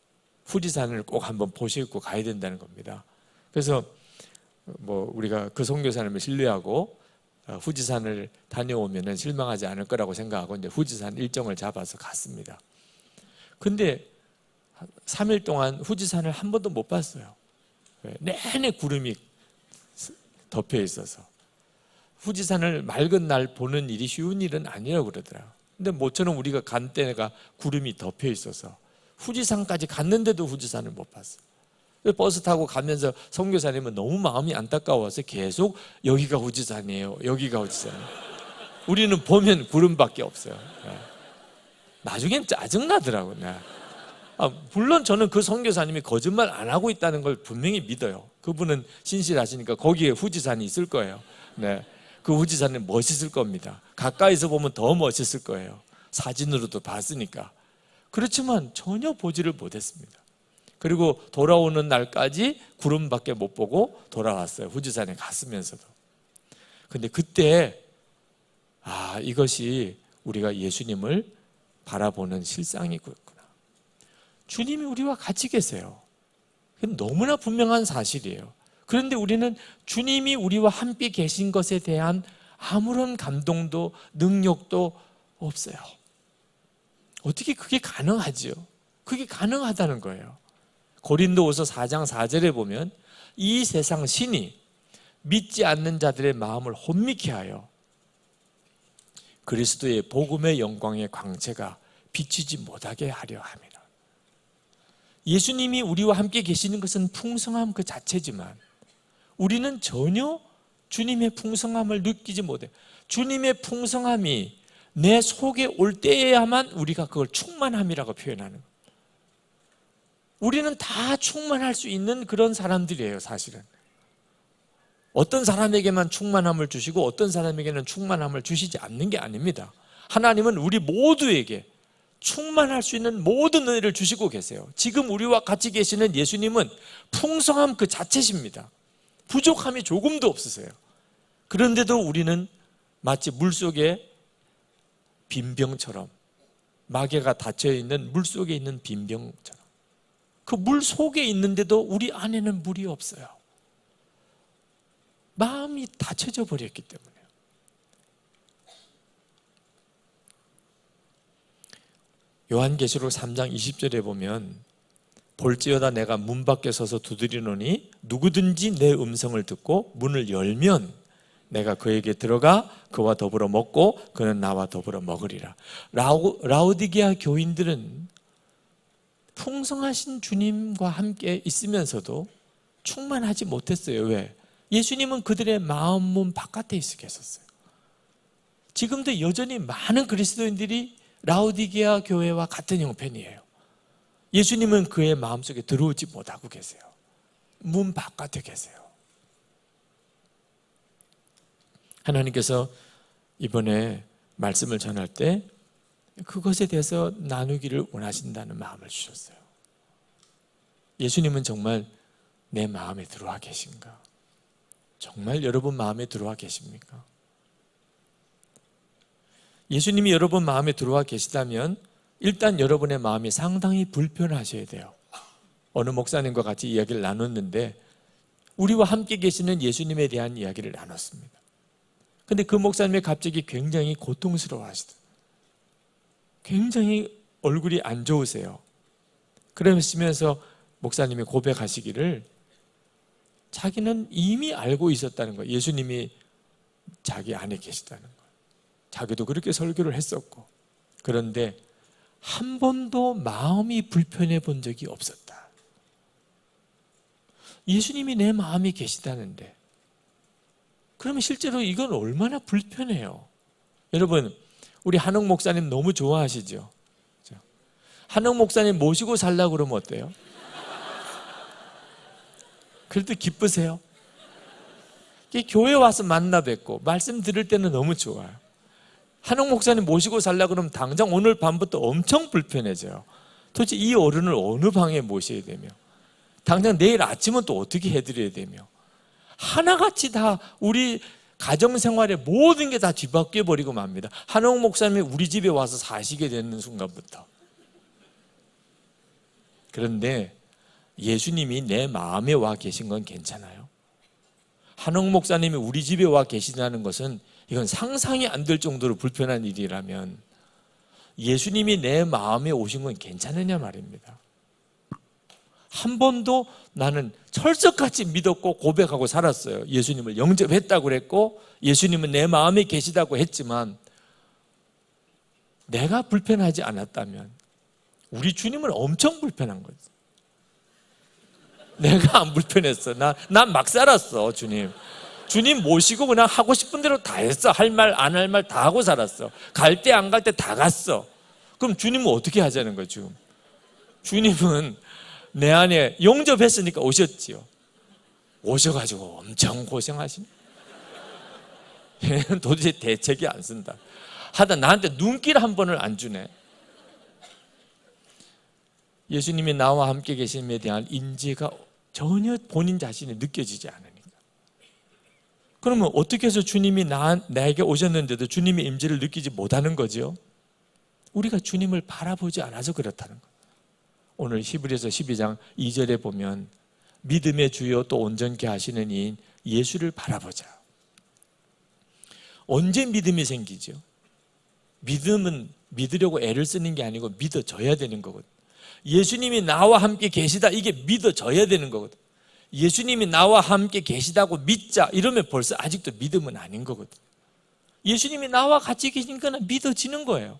후지산을 꼭 한번 보시고 가야 된다는 겁니다. 그래서 우리가 그 선교사님을 신뢰하고 후지산을 다녀오면 실망하지 않을 거라고 생각하고 이제 후지산 일정을 잡아서 갔습니다. 근데 3일 동안 후지산을 한 번도 못 봤어요. 내내 구름이 덮여 있어서 후지산을 맑은 날 보는 일이 쉬운 일은 아니라고 그러더라고요. 근데 모처럼 우리가 간 때가 구름이 덮여 있어서 후지산까지 갔는데도 후지산을 못 봤어요. 버스 타고 가면서 선교사님은 너무 마음이 안타까워서 계속 여기가 후지산이에요, 여기가 후지산이에요. 우리는 보면 구름밖에 없어요. 나중엔 짜증나더라고요. 물론 저는 그 선교사님이 거짓말 안 하고 있다는 걸 분명히 믿어요. 그분은 신실하시니까 거기에 후지산이 있을 거예요. 네, 그 후지산은 멋있을 겁니다. 가까이서 보면 더 멋있을 거예요. 사진으로도 봤으니까. 그렇지만 전혀 보지를 못했습니다. 그리고 돌아오는 날까지 구름밖에 못 보고 돌아왔어요. 후지산에 갔으면서도. 근데 그때 이것이 우리가 예수님을 바라보는 실상이구나. 주님이 우리와 같이 계세요. 그건 너무나 분명한 사실이에요. 그런데 우리는 주님이 우리와 함께 계신 것에 대한 아무런 감동도 능력도 없어요. 어떻게 그게 가능하지요? 그게 가능하다는 거예요. 고린도후서 4장 4절에 보면 이 세상 신이 믿지 않는 자들의 마음을 혼미케 하여 그리스도의 복음의 영광의 광채가 비치지 못하게 하려 함이라. 예수님이 우리와 함께 계시는 것은 풍성함 그 자체지만 우리는 전혀 주님의 풍성함을 느끼지 못해요. 주님의 풍성함이 내 속에 올 때에야만 우리가 그걸 충만함이라고 표현하는 거예요. 우리는 다 충만할 수 있는 그런 사람들이에요. 사실은 어떤 사람에게만 충만함을 주시고 어떤 사람에게는 충만함을 주시지 않는 게 아닙니다. 하나님은 우리 모두에게 충만할 수 있는 모든 은혜를 주시고 계세요. 지금 우리와 같이 계시는 예수님은 풍성함 그 자체십니다. 부족함이 조금도 없으세요. 그런데도 우리는 마치 물속에 빈병처럼, 마개가 닫혀있는 물속에 있는 빈병처럼, 그 물 속에 있는데도 우리 안에는 물이 없어요. 마음이 닫혀져 버렸기 때문에. 요한계시록 3장 20절에 보면 볼지어다 내가 문 밖에 서서 두드리노니 누구든지 내 음성을 듣고 문을 열면 내가 그에게 들어가 그와 더불어 먹고 그는 나와 더불어 먹으리라. 라오디게아 교인들은 풍성하신 주님과 함께 있으면서도 충만하지 못했어요. 왜? 예수님은 그들의 마음 문 바깥에 있어 계셨어요. 지금도 여전히 많은 그리스도인들이 라오디게아 교회와 같은 형편이에요. 예수님은 그의 마음속에 들어오지 못하고 계세요. 문 바깥에 계세요. 하나님께서 이번에 말씀을 전할 때 그것에 대해서 나누기를 원하신다는 마음을 주셨어요. 예수님은 정말 내 마음에 들어와 계신가? 정말 여러분 마음에 들어와 계십니까? 예수님이 여러분 마음에 들어와 계시다면 일단 여러분의 마음이 상당히 불편하셔야 돼요. 어느 목사님과 같이 이야기를 나눴는데 우리와 함께 계시는 예수님에 대한 이야기를 나눴습니다. 근데 그 목사님이 갑자기 굉장히 고통스러워 하시더라고요. 굉장히 얼굴이 안 좋으세요. 그러시면서 목사님이 고백하시기를 자기는 이미 알고 있었다는 거예요. 예수님이 자기 안에 계시다는 거예요. 자기도 그렇게 설교를 했었고, 그런데 한 번도 마음이 불편해 본 적이 없었다. 예수님이 내 마음에 계시다는데 그러면 실제로 이건 얼마나 불편해요. 여러분, 우리 한옥 목사님 너무 좋아하시죠? 한옥 목사님 모시고 살려고 그러면 어때요? 그럴 때 기쁘세요? 교회 와서 만나 뵙고 말씀 들을 때는 너무 좋아요. 한옥 목사님 모시고 살려고 그러면 당장 오늘 밤부터 엄청 불편해져요. 도대체 이 어른을 어느 방에 모셔야 되며, 당장 내일 아침은 또 어떻게 해드려야 되며, 하나같이 다 우리 가정생활의 모든 게 다 뒤바뀌어 버리고 맙니다. 한옥 목사님이 우리 집에 와서 사시게 되는 순간부터. 그런데 예수님이 내 마음에 와 계신 건 괜찮아요. 한옥 목사님이 우리 집에 와 계시다는 것은 이건 상상이 안 될 정도로 불편한 일이라면 예수님이 내 마음에 오신 건 괜찮으냐 말입니다. 한 번도 나는 철석같이 믿었고 고백하고 살았어요. 예수님을 영접했다고 그랬고 예수님은 내 마음에 계시다고 했지만 내가 불편하지 않았다면 우리 주님은 엄청 불편한 거지. 내가 안 불편했어. 난 막 살았어. 주님 모시고 그냥 하고 싶은 대로 다 했어. 할 말 안 할 말 다 하고 살았어. 갈 때 안 갈 때 다 갔어. 그럼 주님은 어떻게 하자는 거예요? 지금 주님은 내 안에 영접했으니까 오셨지요. 오셔가지고 엄청 고생하시네. 얘는 도대체 대책이 안 쓴다. 하다 나한테 눈길 한 번을 안 주네. 예수님이 나와 함께 계심에 대한 인지가 전혀 본인 자신이 느껴지지 않으니까. 그러면 어떻게 해서 주님이 나에게 오셨는데도 주님의 임재를 느끼지 못하는 거죠? 우리가 주님을 바라보지 않아서 그렇다는 거예요. 오늘 히브리서 12장 2절에 보면 믿음의 주요 또 온전케 하시는 이인 예수를 바라보자. 언제 믿음이 생기죠? 믿음은 믿으려고 애를 쓰는 게 아니고 믿어져야 되는 거거든. 예수님이 나와 함께 계시다, 이게 믿어져야 되는 거거든. 예수님이 나와 함께 계시다고 믿자 이러면 벌써 아직도 믿음은 아닌 거거든. 예수님이 나와 같이 계신 거는 믿어지는 거예요.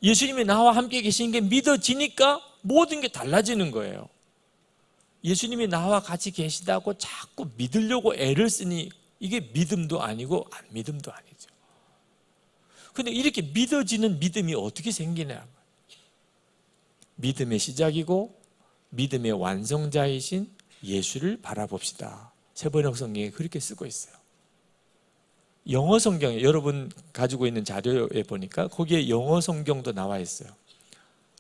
예수님이 나와 함께 계신 게 믿어지니까 모든 게 달라지는 거예요. 예수님이 나와 같이 계시다고 자꾸 믿으려고 애를 쓰니 이게 믿음도 아니고 안 믿음도 아니죠. 근데 이렇게 믿어지는 믿음이 어떻게 생기냐? 믿음의 시작이고 믿음의 완성자이신 예수를 바라봅시다. 세번역 성경에 그렇게 쓰고 있어요. 영어 성경에 여러분 가지고 있는 자료에 보니까 거기에 영어 성경도 나와 있어요.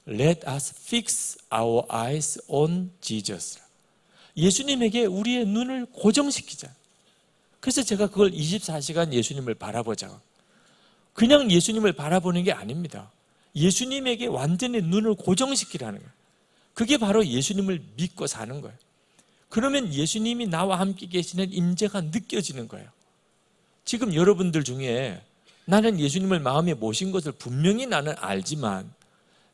Let us fix our eyes on Jesus. 예수님에게 우리의 눈을 고정시키자. 그래서 제가 그걸 24시간 예수님을 바라보자. 그냥 예수님을 바라보는 게 아닙니다. 예수님에게 완전히 눈을 고정시키라는 거예요. 그게 바로 예수님을 믿고 사는 거예요. 그러면 예수님이 나와 함께 계시는 임재가 느껴지는 거예요. 지금 여러분들 중에 나는 예수님을 마음에 모신 것을 분명히 나는 알지만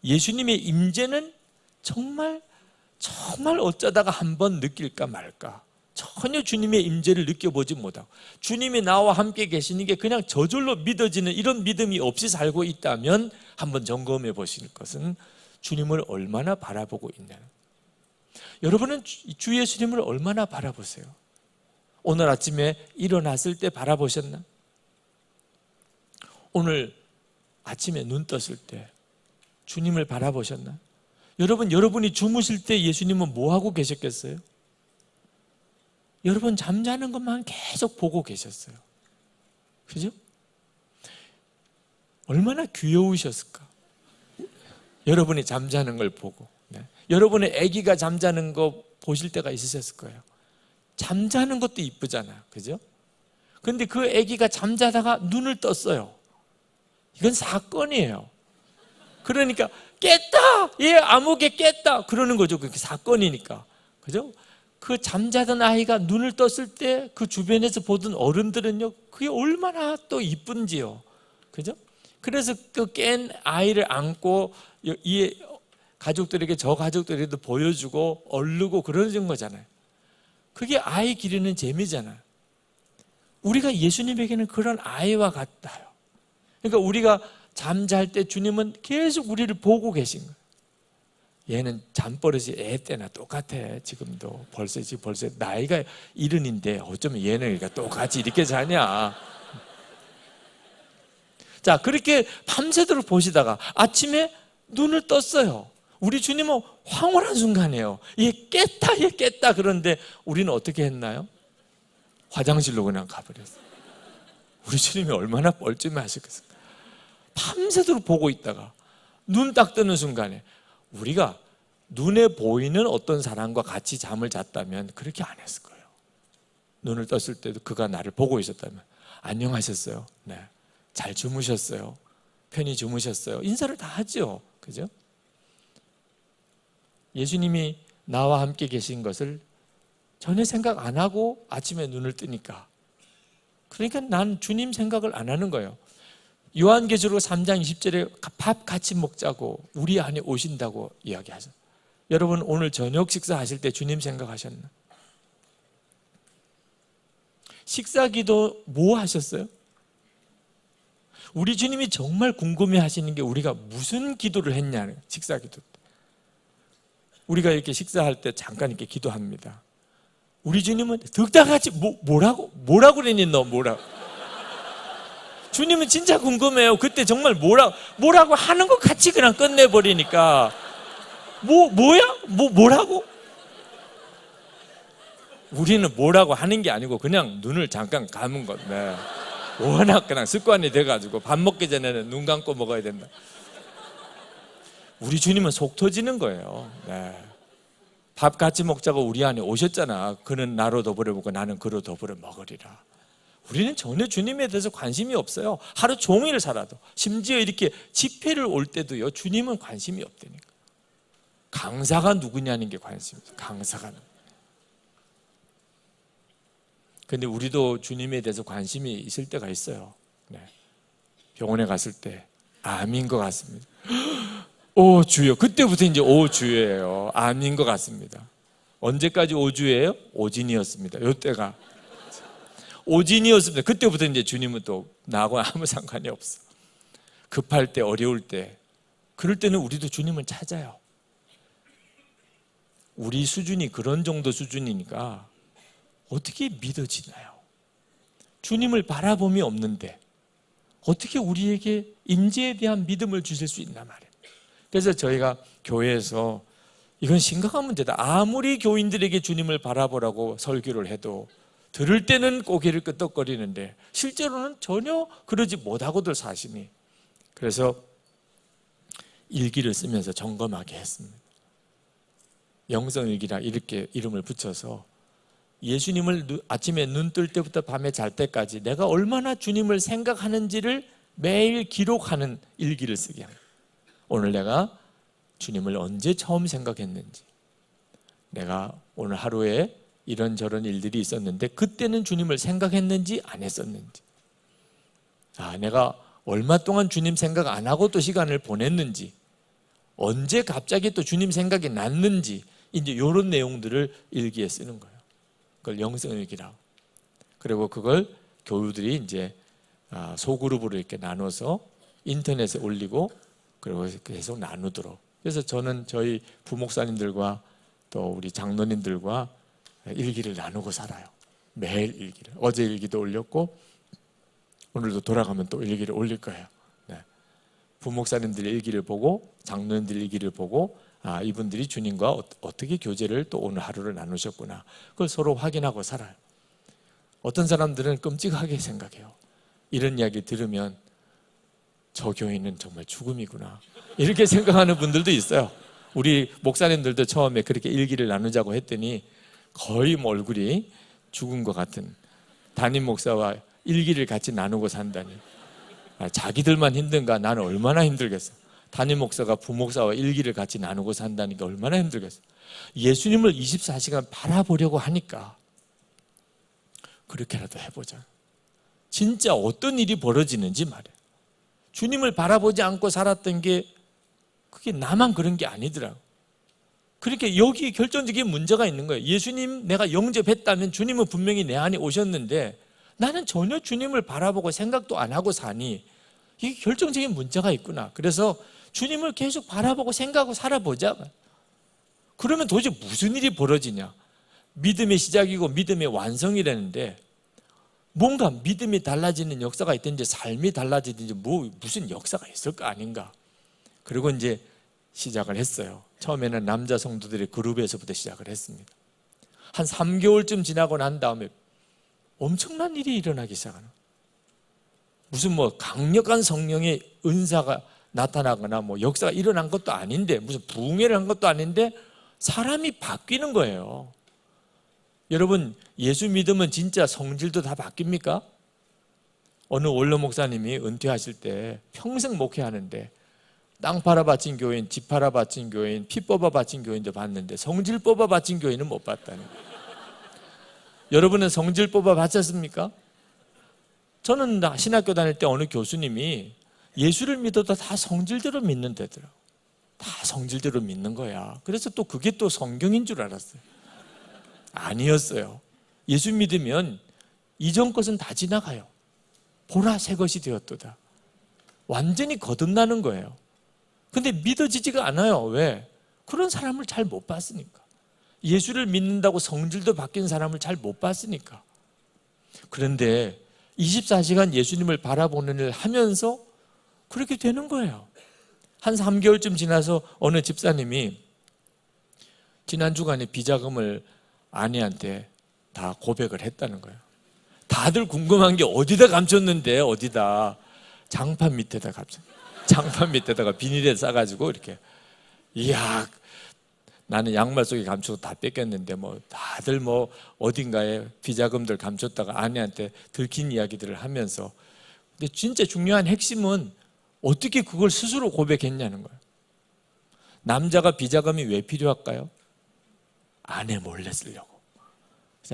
예수님의 임재는 정말 어쩌다가 한번 느낄까 말까, 전혀 주님의 임재를 느껴보지 못하고 주님이 나와 함께 계시는 게 그냥 저절로 믿어지는 이런 믿음이 없이 살고 있다면 한번 점검해 보실 것은 주님을 얼마나 바라보고 있냐는 거예요. 여러분은 주 예수님을 얼마나 바라보세요? 오늘 아침에 일어났을 때 바라보셨나? 오늘 아침에 눈 떴을 때 주님을 바라보셨나? 여러분이 주무실 때 예수님은 뭐 하고 계셨겠어요? 여러분 잠자는 것만 계속 보고 계셨어요. 그죠? 얼마나 귀여우셨을까? 여러분이 잠자는 걸 보고. 네. 여러분의 아기가 잠자는 거 보실 때가 있으셨을 거예요. 잠자는 것도 이쁘잖아요. 그죠? 그런데 그 아기가 잠자다가 눈을 떴어요. 이건 사건이에요. 그러니까 깼다! 얘 아무개 깼다! 그러는 거죠. 그게 사건이니까. 그죠? 그 잠자던 아이가 눈을 떴을 때 그 주변에서 보던 어른들은요, 그게 얼마나 또 이쁜지요. 그죠? 그래서 그 깬 아이를 안고 이 가족들에게 저 가족들에게도 보여주고 얼르고 그러는 거잖아요. 그게 아이 기르는 재미잖아요. 우리가 예수님에게는 그런 아이와 같아요. 그러니까 우리가 잠잘 때 주님은 계속 우리를 보고 계신 거예요. 얘는 잠버릇이 애 때나 똑같아. 지금도 벌써 나이가 70인데 어쩌면 얘는 똑같이 이렇게 자냐. 자, 그렇게 밤새도록 보시다가 아침에 눈을 떴어요. 우리 주님은 황홀한 순간이에요. 얘 깼다. 그런데 우리는 어떻게 했나요? 화장실로 그냥 가버렸어요. 우리 주님이 얼마나 뻘쭘해 하셨겠어요. 밤새도록 보고 있다가 눈 딱 뜨는 순간에 우리가 눈에 보이는 어떤 사람과 같이 잠을 잤다면 그렇게 안 했을 거예요. 눈을 떴을 때도 그가 나를 보고 있었다면 안녕하셨어요? 네. 잘 주무셨어요? 편히 주무셨어요? 인사를 다 하죠. 그죠? 예수님이 나와 함께 계신 것을 전혀 생각 안 하고 아침에 눈을 뜨니까, 그러니까 난 주님 생각을 안 하는 거예요. 요한계시록 3장 20절에 밥 같이 먹자고 우리 안에 오신다고 이야기하죠. 여러분 오늘 저녁 식사하실 때 주님 생각하셨나? 식사기도 뭐 하셨어요? 우리 주님이 정말 궁금해 하시는 게 우리가 무슨 기도를 했냐는 거예요. 식사기도 때 우리가 이렇게 식사할 때 잠깐 이렇게 기도합니다. 우리 주님은 득다같이 뭐라고 그랬니 너 뭐라고? 주님은 진짜 궁금해요. 그때 정말 뭐라고 하는 것 같이 그냥 끝내버리니까 뭐라고? 우리는 뭐라고 하는 게 아니고 그냥 눈을 잠깐 감은 것. 네. 워낙 그냥 습관이 돼가지고 밥 먹기 전에는 눈 감고 먹어야 된다. 우리 주님은 속 터지는 거예요. 네. 밥 같이 먹자고 우리 안에 오셨잖아. 그는 나로 더불어 먹고 나는 그로 더불어 먹으리라. 우리는 전혀 주님에 대해서 관심이 없어요. 하루 종일 살아도. 심지어 이렇게 집회를 올 때도요, 주님은 관심이 없다니까. 강사가 누구냐는 게 관심이죠. 강사가. 근데 우리도 주님에 대해서 관심이 있을 때가 있어요. 네. 병원에 갔을 때 암인 것 같습니다. 오 주여. 그때부터 이제 오 주예요. 암인 것 같습니다. 언제까지 오주예요? 오진이었습니다. 이때가 오진이었습니다. 그때부터 이제 주님은 또 나하고 아무 상관이 없어. 급할 때, 어려울 때, 그럴 때는 우리도 주님을 찾아요. 우리 수준이 그런 정도 수준이니까 어떻게 믿어지나요? 주님을 바라봄이 없는데 어떻게 우리에게 임재에 대한 믿음을 주실 수 있나 말이에요. 그래서 저희가 교회에서 이건 심각한 문제다. 아무리 교인들에게 주님을 바라보라고 설교를 해도 들을 때는 고개를 끄덕거리는데 실제로는 전혀 그러지 못하고들 사시니, 그래서 일기를 쓰면서 점검하게 했습니다. 영성일기라 이렇게 이름을 붙여서 예수님을 아침에 눈 뜰 때부터 밤에 잘 때까지 내가 얼마나 주님을 생각하는지를 매일 기록하는 일기를 쓰게 합니다. 오늘 내가 주님을 언제 처음 생각했는지, 내가 오늘 하루에 이런저런 일들이 있었는데 그때는 주님을 생각했는지 안 했었는지, 내가 얼마 동안 주님 생각 안 하고 또 시간을 보냈는지, 언제 갑자기 또 주님 생각이 났는지, 이제 이런 내용들을 일기에 쓰는 거예요. 그걸 영성일기라고. 그리고 그걸 교우들이 이제 소그룹으로 이렇게 나눠서 인터넷에 올리고 그리고 계속 나누도록. 그래서 저는 저희 부목사님들과 또 우리 장로님들과 일기를 나누고 살아요. 매일 일기를. 어제 일기도 올렸고 오늘도 돌아가면 또 일기를 올릴 거예요. 네. 부목사님들의 일기를 보고 장로님들 일기를 보고 이분들이 주님과 어떻게 교제를 또 오늘 하루를 나누셨구나. 그걸 서로 확인하고 살아요. 어떤 사람들은 끔찍하게 생각해요. 이런 이야기 들으면 저 교인은 정말 죽음이구나, 이렇게 생각하는 분들도 있어요. 우리 목사님들도 처음에 그렇게 일기를 나누자고 했더니 거의 뭐 얼굴이 죽은 것 같은, 담임 목사와 일기를 같이 나누고 산다니. 자기들만 힘든가, 나는 얼마나 힘들겠어. 담임 목사가 부목사와 일기를 같이 나누고 산다니까 얼마나 힘들겠어. 예수님을 24시간 바라보려고 하니까 그렇게라도 해보자. 진짜 어떤 일이 벌어지는지 말이야. 주님을 바라보지 않고 살았던 게 그게 나만 그런 게 아니더라고. 그렇게 여기 결정적인 문제가 있는 거예요. 예수님 내가 영접했다면 주님은 분명히 내 안에 오셨는데 나는 전혀 주님을 바라보고 생각도 안 하고 사니 이게 결정적인 문제가 있구나. 그래서 주님을 계속 바라보고 생각하고 살아보자. 그러면 도대체 무슨 일이 벌어지냐. 믿음의 시작이고 믿음의 완성이라는데 뭔가 믿음이 달라지는 역사가 있든지 삶이 달라지든지 무슨 역사가 있을 거 아닌가. 그리고 이제 시작을 했어요. 처음에는 남자 성도들의 그룹에서부터 시작을 했습니다. 한 3개월쯤 지나고 난 다음에 엄청난 일이 일어나기 시작하는, 무슨 강력한 성령의 은사가 나타나거나 역사가 일어난 것도 아닌데, 무슨 부흥회를 한 것도 아닌데 사람이 바뀌는 거예요. 여러분, 예수 믿으면 진짜 성질도 다 바뀝니까? 어느 원로 목사님이 은퇴하실 때 평생 목회하는데 땅 팔아 바친 교인, 집 팔아 바친 교인, 피 뽑아 바친 교인도 봤는데 성질 뽑아 바친 교인은 못 봤다는 거예요. 여러분은 성질 뽑아 바쳤습니까? 저는 신학교 다닐 때 어느 교수님이 예수를 믿어도 다 성질대로 믿는다더라고요. 다 성질대로 믿는 거야. 그래서 또 그게 또 성경인 줄 알았어요. 아니었어요. 예수 믿으면 이전 것은 다 지나가요. 보라 새 것이 되었도다. 완전히 거듭나는 거예요. 근데 믿어지지가 않아요. 왜? 그런 사람을 잘 못 봤으니까. 예수를 믿는다고 성질도 바뀐 사람을 잘 못 봤으니까. 그런데 24시간 예수님을 바라보는 일 하면서 그렇게 되는 거예요. 한 3개월쯤 지나서 어느 집사님이 지난 주간에 비자금을 아내한테 다 고백을 했다는 거예요. 다들 궁금한 게 어디다 감췄는데, 어디다. 장판 밑에다 감췄. 장판 밑에다가 비닐에 싸가지고 이렇게. 이야, 나는 양말 속에 감추고 다 뺏겼는데 다들 어딘가에 비자금들 감췄다가 아내한테 들킨 이야기들을 하면서. 근데 진짜 중요한 핵심은 어떻게 그걸 스스로 고백했냐는 거예요. 남자가 비자금이 왜 필요할까요? 아내 몰래 쓰려고.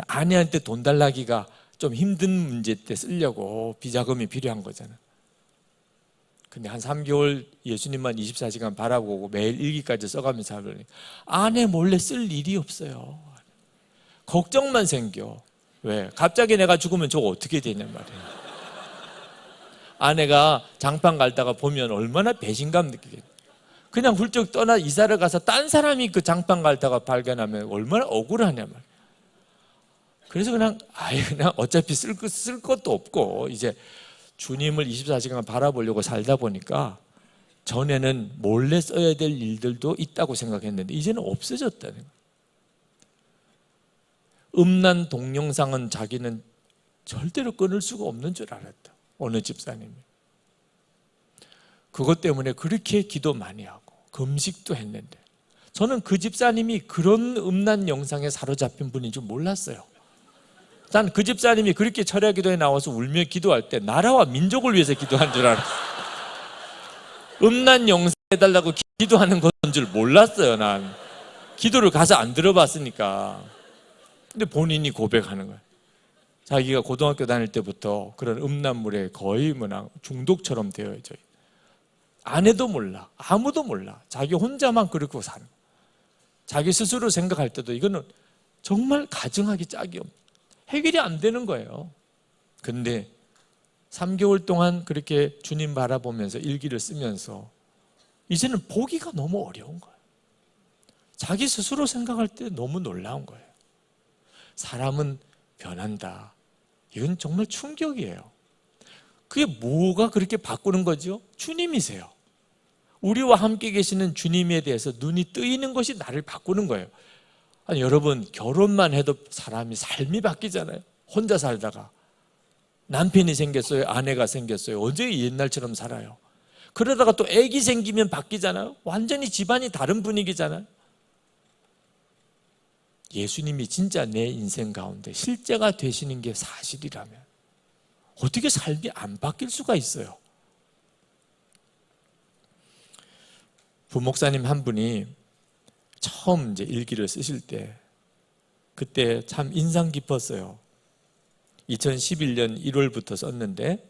아내한테 돈 달라기가 좀 힘든 문제 때 쓰려고 비자금이 필요한 거잖아. 근데 한 3개월 예수님만 24시간 바라보고 매일 일기까지 써가면서 하더니 아내 몰래 쓸 일이 없어요. 걱정만 생겨. 왜? 갑자기 내가 죽으면 저거 어떻게 되냔 말이에요. 아내가 장판 갈다가 보면 얼마나 배신감 느끼겠냐. 그냥 훌쩍 떠나 이사를 가서 딴 사람이 그 장판 갈다가 발견하면 얼마나 억울하냐 말이에요. 그래서 그냥 어차피 쓸 것도 없고 이제 주님을 24시간 바라보려고 살다 보니까 전에는 몰래 써야 될 일들도 있다고 생각했는데 이제는 없어졌다는 거예요. 음란 동영상은 자기는 절대로 끊을 수가 없는 줄 알았다. 어느 집사님이. 그것 때문에 그렇게 기도 많이 하고 금식도 했는데 저는 그 집사님이 그런 음란 영상에 사로잡힌 분인 줄 몰랐어요. 난 그 집사님이 그렇게 철야 기도에 나와서 울며 기도할 때 나라와 민족을 위해서 기도한 줄 알았어요. 음란 영상 해달라고 기도하는 건 줄 몰랐어요. 난 기도를 가서 안 들어봤으니까. 근데 본인이 고백하는 거예요. 자기가 고등학교 다닐 때부터 그런 음란물에 거의 뭐나 중독처럼 되어 있죠. 아내도 몰라, 아무도 몰라. 자기 혼자만 그렇게 사는 거예요. 자기 스스로 생각할 때도 이거는 정말 가증하기 짝이 없는, 해결이 안 되는 거예요. 근데 3개월 동안 그렇게 주님 바라보면서 일기를 쓰면서 이제는 보기가 너무 어려운 거예요. 자기 스스로 생각할 때 너무 놀라운 거예요. 사람은 변한다. 이건 정말 충격이에요. 그게 뭐가 그렇게 바꾸는 거죠? 주님이세요. 우리와 함께 계시는 주님에 대해서 눈이 뜨이는 것이 나를 바꾸는 거예요. 아니, 여러분 결혼만 해도 사람이 삶이 바뀌잖아요. 혼자 살다가 남편이 생겼어요, 아내가 생겼어요. 언제 옛날처럼 살아요. 그러다가 또 아기 생기면 바뀌잖아요. 완전히 집안이 다른 분위기잖아요. 예수님이 진짜 내 인생 가운데 실제가 되시는 게 사실이라면 어떻게 삶이 안 바뀔 수가 있어요? 부목사님 한 분이 처음 이제 일기를 쓰실 때 그때 참 인상 깊었어요. 2011년 1월부터 썼는데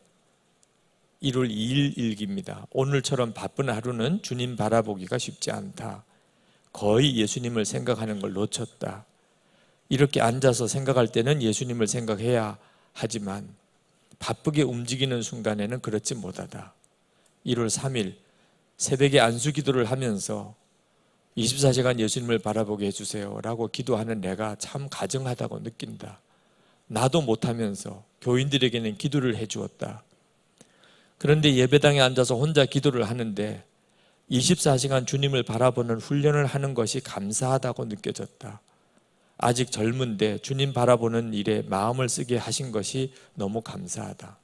1월 2일 일기입니다. 오늘처럼 바쁜 하루는 주님 바라보기가 쉽지 않다. 거의 예수님을 생각하는 걸 놓쳤다. 이렇게 앉아서 생각할 때는 예수님을 생각해야 하지만 바쁘게 움직이는 순간에는 그렇지 못하다. 1월 3일 새벽에 안수기도를 하면서 24시간 예수님을 바라보게 해주세요 라고 기도하는 내가 참 가증하다고 느낀다. 나도 못하면서 교인들에게는 기도를 해주었다. 그런데 예배당에 앉아서 혼자 기도를 하는데 24시간 주님을 바라보는 훈련을 하는 것이 감사하다고 느껴졌다. 아직 젊은데 주님 바라보는 일에 마음을 쓰게 하신 것이 너무 감사하다.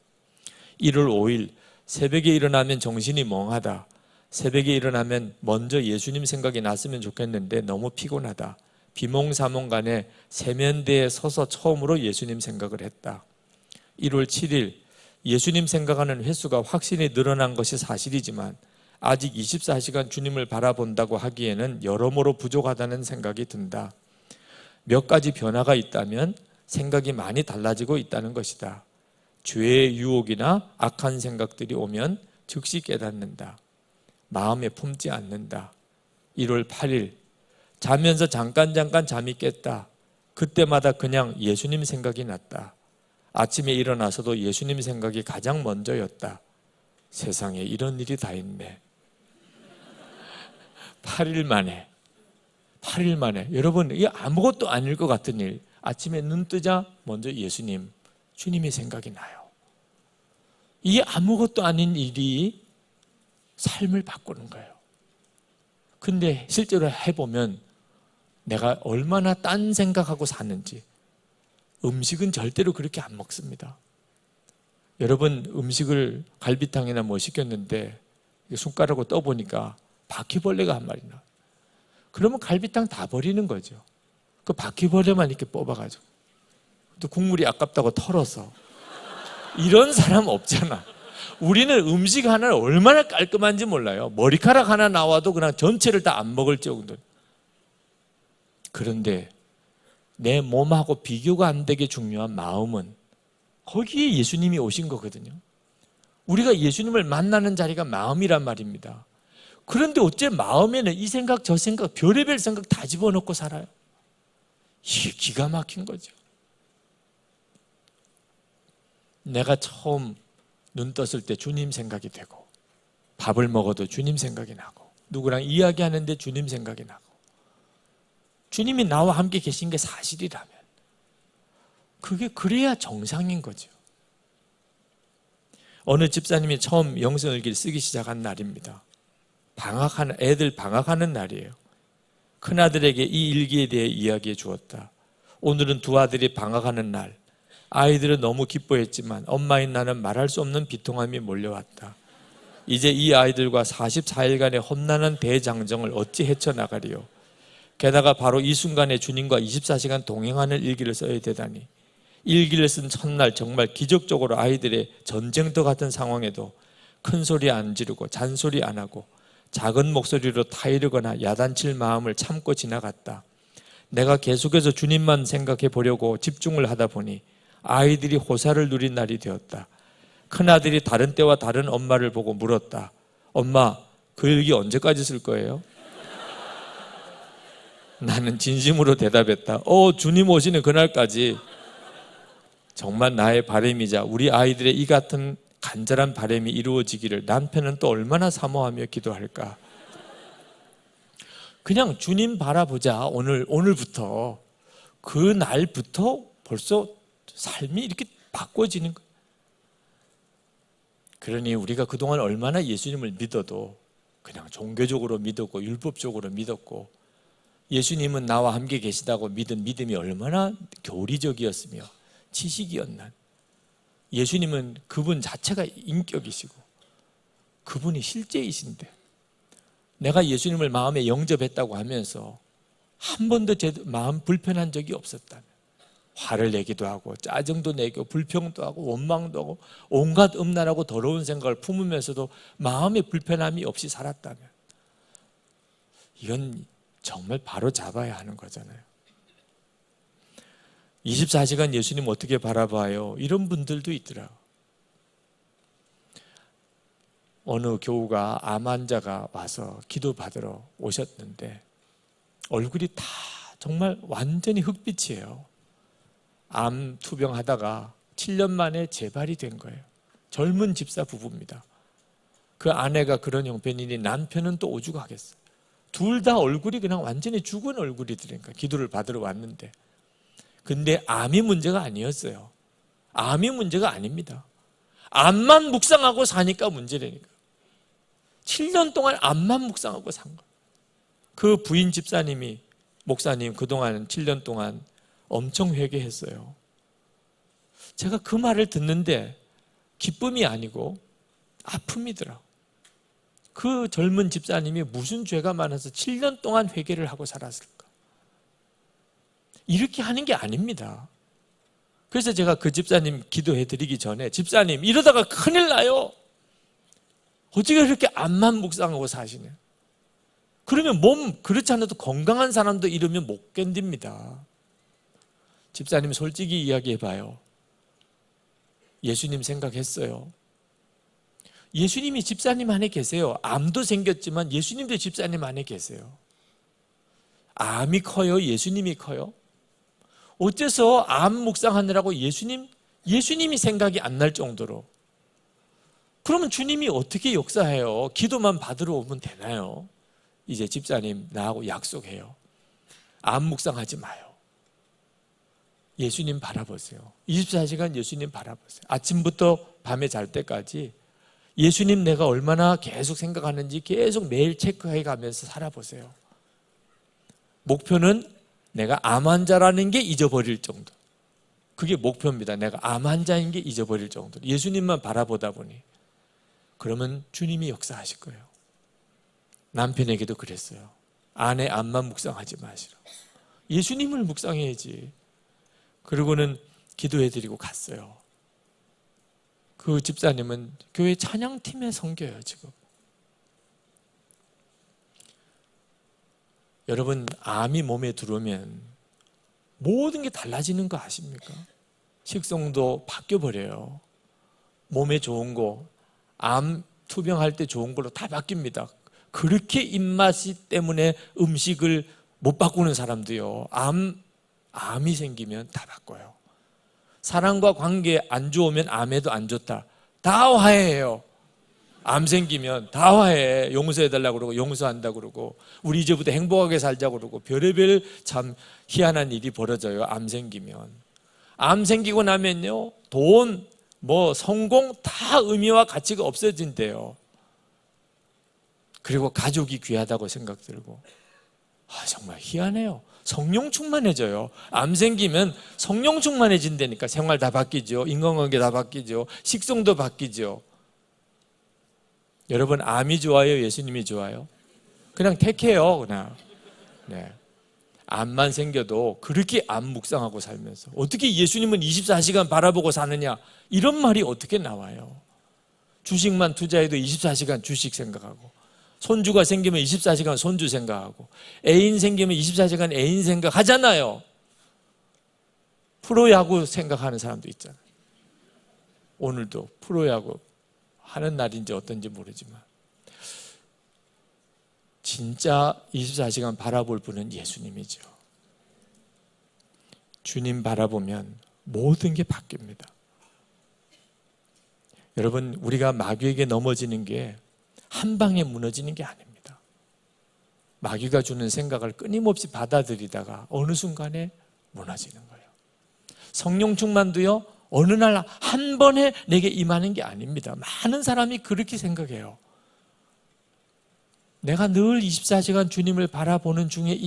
1월 5일 새벽에 일어나면 정신이 멍하다. 새벽에 일어나면 먼저 예수님 생각이 났으면 좋겠는데 너무 피곤하다. 비몽사몽간에 세면대에 서서 처음으로 예수님 생각을 했다. 1월 7일 예수님 생각하는 횟수가 확실히 늘어난 것이 사실이지만 아직 24시간 주님을 바라본다고 하기에는 여러모로 부족하다는 생각이 든다. 몇 가지 변화가 있다면 생각이 많이 달라지고 있다는 것이다. 죄의 유혹이나 악한 생각들이 오면 즉시 깨닫는다. 마음에 품지 않는다. 1월 8일 자면서 잠깐 잠이 깼다. 그때마다 그냥 예수님 생각이 났다. 아침에 일어나서도 예수님 생각이 가장 먼저였다. 세상에 이런 일이 다 있네. 8일 만에 여러분 이게 아무것도 아닐 것 같은 일. 아침에 눈 뜨자 먼저 예수님, 주님이 생각이 나요. 이게 아무것도 아닌 일이 삶을 바꾸는 거예요. 근데 실제로 해보면 내가 얼마나 딴 생각하고 사는지. 음식은 절대로 그렇게 안 먹습니다. 여러분 음식을 갈비탕이나 뭐 시켰는데 숟가락으로 떠보니까 바퀴벌레가 한 마리 나와요. 그러면 갈비탕 다 버리는 거죠. 그 바퀴벌레만 이렇게 뽑아가지고 또 국물이 아깝다고 털어서. 이런 사람 없잖아. 우리는 음식 하나를 얼마나 깔끔한지 몰라요. 머리카락 하나 나와도 그냥 전체를 다 안 먹을 정도. 그런데 내 몸하고 비교가 안 되게 중요한 마음은 거기에 예수님이 오신 거거든요. 우리가 예수님을 만나는 자리가 마음이란 말입니다. 그런데 어째 마음에는 이 생각 저 생각 별의별 생각 다 집어넣고 살아요. 이게 기가 막힌 거죠. 내가 처음 눈 떴을 때 주님 생각이 되고 밥을 먹어도 주님 생각이 나고 누구랑 이야기하는데 주님 생각이 나고 주님이 나와 함께 계신 게 사실이라면 그게 그래야 정상인 거죠. 어느 집사님이 처음 영성일기를 쓰기 시작한 날입니다. 애들 방학하는 날이에요. 큰아들에게 이 일기에 대해 이야기해 주었다. 오늘은 두 아들이 방학하는 날. 아이들은 너무 기뻐했지만 엄마인 나는 말할 수 없는 비통함이 몰려왔다. 이제 이 아이들과 44일간의 험난한 대장정을 어찌 헤쳐나가리요. 게다가 바로 이 순간에 주님과 24시간 동행하는 일기를 써야 되다니. 일기를 쓴 첫날 정말 기적적으로 아이들의 전쟁터 같은 상황에도 큰 소리 안 지르고 잔소리 안 하고 작은 목소리로 타이르거나 야단칠 마음을 참고 지나갔다. 내가 계속해서 주님만 생각해 보려고 집중을 하다 보니 아이들이 호사를 누린 날이 되었다. 큰아들이 다른 때와 다른 엄마를 보고 물었다. 엄마, 그 일기 언제까지 쓸 거예요? 나는 진심으로 대답했다. 주님 오시는 그날까지. 정말 나의 바람이자 우리 아이들의 이 같은 간절한 바람이 이루어지기를 남편은 또 얼마나 사모하며 기도할까. 그냥 주님 바라보자. 오늘부터. 그 날부터 벌써 삶이 이렇게 바꿔지는 거예요. 그러니 우리가 그동안 얼마나 예수님을 믿어도 그냥 종교적으로 믿었고 율법적으로 믿었고 예수님은 나와 함께 계시다고 믿은 믿음이 얼마나 교리적이었으며 지식이었나. 예수님은 그분 자체가 인격이시고 그분이 실제이신데 내가 예수님을 마음에 영접했다고 하면서 한 번도 제 마음 불편한 적이 없었다면, 화를 내기도 하고 짜증도 내고 불평도 하고 원망도 하고 온갖 음란하고 더러운 생각을 품으면서도 마음의 불편함이 없이 살았다면 이건 정말 바로 잡아야 하는 거잖아요. 24시간 예수님 어떻게 바라봐요? 이런 분들도 있더라. 어느 교우가 암 환자가 와서 기도받으러 오셨는데 얼굴이 다 정말 완전히 흑빛이에요. 암 투병하다가 7년 만에 재발이 된 거예요. 젊은 집사 부부입니다. 그 아내가 그런 형편이니 남편은 또 오죽하겠어요. 둘 다 얼굴이 그냥 완전히 죽은 얼굴이더라니까. 기도를 받으러 왔는데. 근데 암이 문제가 아니었어요. 암이 문제가 아닙니다. 암만 묵상하고 사니까 문제라니까. 7년 동안 암만 묵상하고 산 거예요. 그 부인 집사님이 목사님 그동안 7년 동안 엄청 회개했어요. 제가 그 말을 듣는데 기쁨이 아니고 아픔이더라고요. 그 젊은 집사님이 무슨 죄가 많아서 7년 동안 회개를 하고 살았을까? 이렇게 하는 게 아닙니다. 그래서 제가 그 집사님 기도해 드리기 전에 집사님 이러다가 큰일 나요. 어떻게 그렇게 암만 묵상하고 사시냐? 그러면 몸 그렇지 않아도 건강한 사람도 이러면 못 견딥니다. 집사님 솔직히 이야기해봐요. 예수님 생각했어요? 예수님이 집사님 안에 계세요. 암도 생겼지만 예수님도 집사님 안에 계세요. 암이 커요? 예수님이 커요? 어째서 암 묵상하느라고 예수님이 생각이 안 날 정도로. 그러면 주님이 어떻게 역사해요? 기도만 받으러 오면 되나요? 이제 집사님 나하고 약속해요. 암 묵상하지 마요. 예수님 바라보세요. 24시간 예수님 바라보세요. 아침부터 밤에 잘 때까지 예수님 내가 얼마나 계속 생각하는지 계속 매일 체크해 가면서 살아보세요. 목표는 내가 암 환자라는 게 잊어버릴 정도. 그게 목표입니다. 내가 암 환자인 게 잊어버릴 정도. 예수님만 바라보다 보니 그러면 주님이 역사하실 거예요. 남편에게도 그랬어요. 아내 암만 묵상하지 마시라고. 예수님을 묵상해야지. 그리고는 기도해드리고 갔어요. 그 집사님은 교회 찬양팀에 섬겨요 지금. 여러분 암이 몸에 들어오면 모든 게 달라지는 거 아십니까? 식성도 바뀌어버려요. 몸에 좋은 거, 암 투병할 때 좋은 걸로 다 바뀝니다. 그렇게 입맛이 때문에 음식을 못 바꾸는 사람도요. 암이 생기면 다 바꿔요. 사랑과 관계 안 좋으면 암에도 안 좋다. 다 화해해요. 암 생기면 다 화해해. 용서해달라고 그러고 용서한다고 그러고 우리 이제부터 행복하게 살자고 그러고 별의별 참 희한한 일이 벌어져요. 암 생기면. 암 생기고 나면요. 돈, 성공 다 의미와 가치가 없어진대요. 그리고 가족이 귀하다고 생각 들고, 정말 희한해요. 성령 충만해져요. 암 생기면 성령 충만해진다니까. 생활 다 바뀌죠. 인간관계 다 바뀌죠. 식성도 바뀌죠. 여러분, 암이 좋아요? 예수님이 좋아요? 그냥 택해요. 그냥. 네. 암만 생겨도 그렇게 암 묵상하고 살면서 어떻게 예수님은 24시간 바라보고 사느냐, 이런 말이 어떻게 나와요? 주식만 투자해도 24시간 주식 생각하고, 손주가 생기면 24시간 손주 생각하고, 애인 생기면 24시간 애인 생각하잖아요. 프로야구 생각하는 사람도 있잖아요. 오늘도 프로야구 하는 날인지 어떤지 모르지만 진짜 24시간 바라볼 분은 예수님이죠. 주님 바라보면 모든 게 바뀝니다. 여러분, 우리가 마귀에게 넘어지는 게 한 방에 무너지는 게 아닙니다. 마귀가 주는 생각을 끊임없이 받아들이다가 어느 순간에 무너지는 거예요. 성령 충만도요, 어느 날 한 번에 내게 임하는 게 아닙니다. 많은 사람이 그렇게 생각해요. 내가 늘 24시간 주님을 바라보는 중에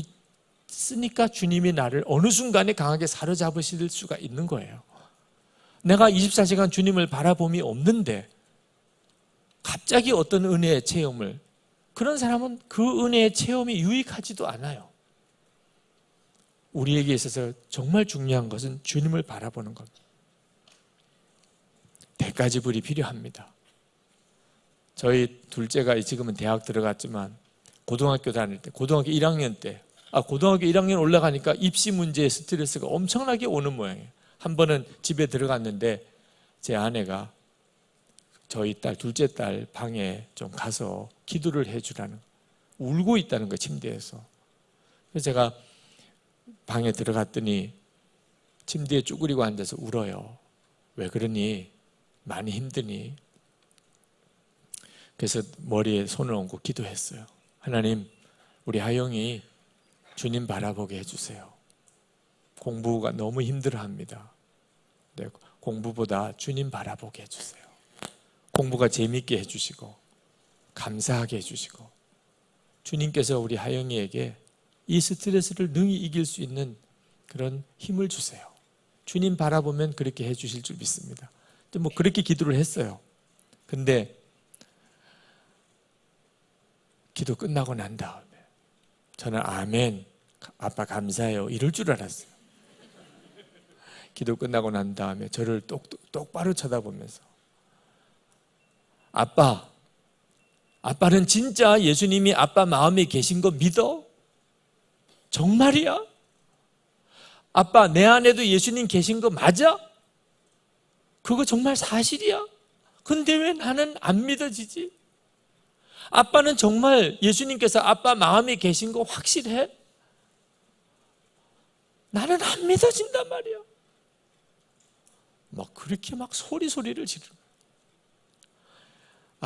있으니까 주님이 나를 어느 순간에 강하게 사로잡으실 수가 있는 거예요. 내가 24시간 주님을 바라봄이 없는데 갑자기 어떤 은혜의 체험을, 그런 사람은 그 은혜의 체험이 유익하지도 않아요. 우리에게 있어서 정말 중요한 것은 주님을 바라보는 겁니다. 대가지불이 필요합니다. 저희 둘째가 지금은 대학 들어갔지만 고등학교 다닐 때, 고등학교 1학년 때, 고등학교 1학년 올라가니까 입시 문제의 스트레스가 엄청나게 오는 모양이에요. 한 번은 집에 들어갔는데 제 아내가 저희 딸, 둘째 딸 방에 좀 가서 기도를 해주라는, 울고 있다는 거, 침대에서. 그래서 제가 방에 들어갔더니 침대에 쭈그리고 앉아서 울어요. 왜 그러니? 많이 힘드니? 그래서 머리에 손을 얹고 기도했어요. 하나님, 우리 하영이 주님 바라보게 해주세요. 공부가 너무 힘들어합니다. 네, 공부보다 주님 바라보게 해주세요. 공부가 재밌게 해주시고 감사하게 해주시고, 주님께서 우리 하영이에게 이 스트레스를 능히 이길 수 있는 그런 힘을 주세요. 주님 바라보면 그렇게 해주실 줄 믿습니다. 뭐 그렇게 기도를 했어요. 근데 기도 끝나고 난 다음에 저는 아멘, 아빠 감사해요, 이럴 줄 알았어요. 기도 끝나고 난 다음에 저를 똑바로 쳐다보면서, 아빠는 진짜 예수님이 아빠 마음에 계신 거 믿어? 정말이야? 아빠, 내 안에도 예수님 계신 거 맞아? 그거 정말 사실이야? 근데 왜 나는 안 믿어지지? 아빠는 정말 예수님께서 아빠 마음에 계신 거 확실해? 나는 안 믿어진단 말이야. 막 그렇게 막 소리를 지르는.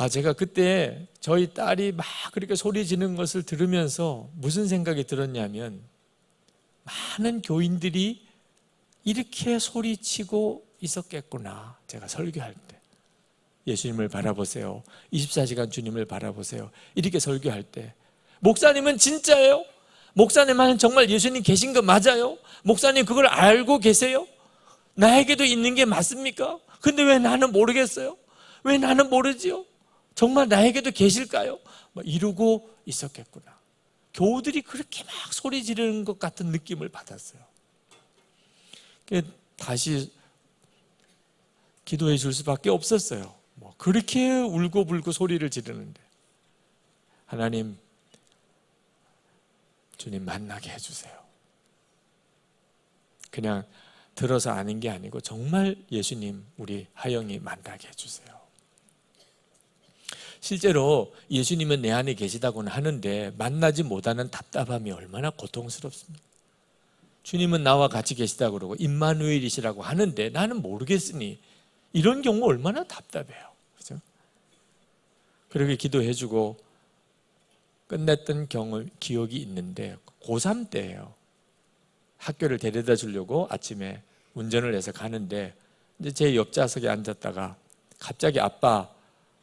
제가 그때 저희 딸이 막 그렇게 소리 지르는 것을 들으면서 무슨 생각이 들었냐면, 많은 교인들이 이렇게 소리치고 있었겠구나. 제가 설교할 때, 예수님을 바라보세요, 24시간 주님을 바라보세요, 이렇게 설교할 때, 목사님은 진짜예요? 목사님은 정말 예수님 계신 거 맞아요? 목사님 그걸 알고 계세요? 나에게도 있는 게 맞습니까? 근데 왜 나는 모르겠어요? 왜 나는 모르지요? 정말 나에게도 계실까요? 이러고 있었겠구나. 교우들이 그렇게 막 소리 지르는 것 같은 느낌을 받았어요. 다시 기도해 줄 수밖에 없었어요. 그렇게 울고불고 소리를 지르는데, 하나님, 주님 만나게 해주세요. 그냥 들어서 아는 게 아니고 정말 예수님, 우리 하영이 만나게 해주세요. 실제로 예수님은 내 안에 계시다고는 하는데 만나지 못하는 답답함이 얼마나 고통스럽습니까? 주님은 나와 같이 계시다고 그러고 임마누엘이시라고 하는데 나는 모르겠으니, 이런 경우 얼마나 답답해요. 그죠? 그렇게 기도해주고 끝냈던 기억이 있는데, 고3 때예요. 학교를 데려다 주려고 아침에 운전을 해서 가는데 이제 제 옆좌석에 앉았다가 갑자기 아빠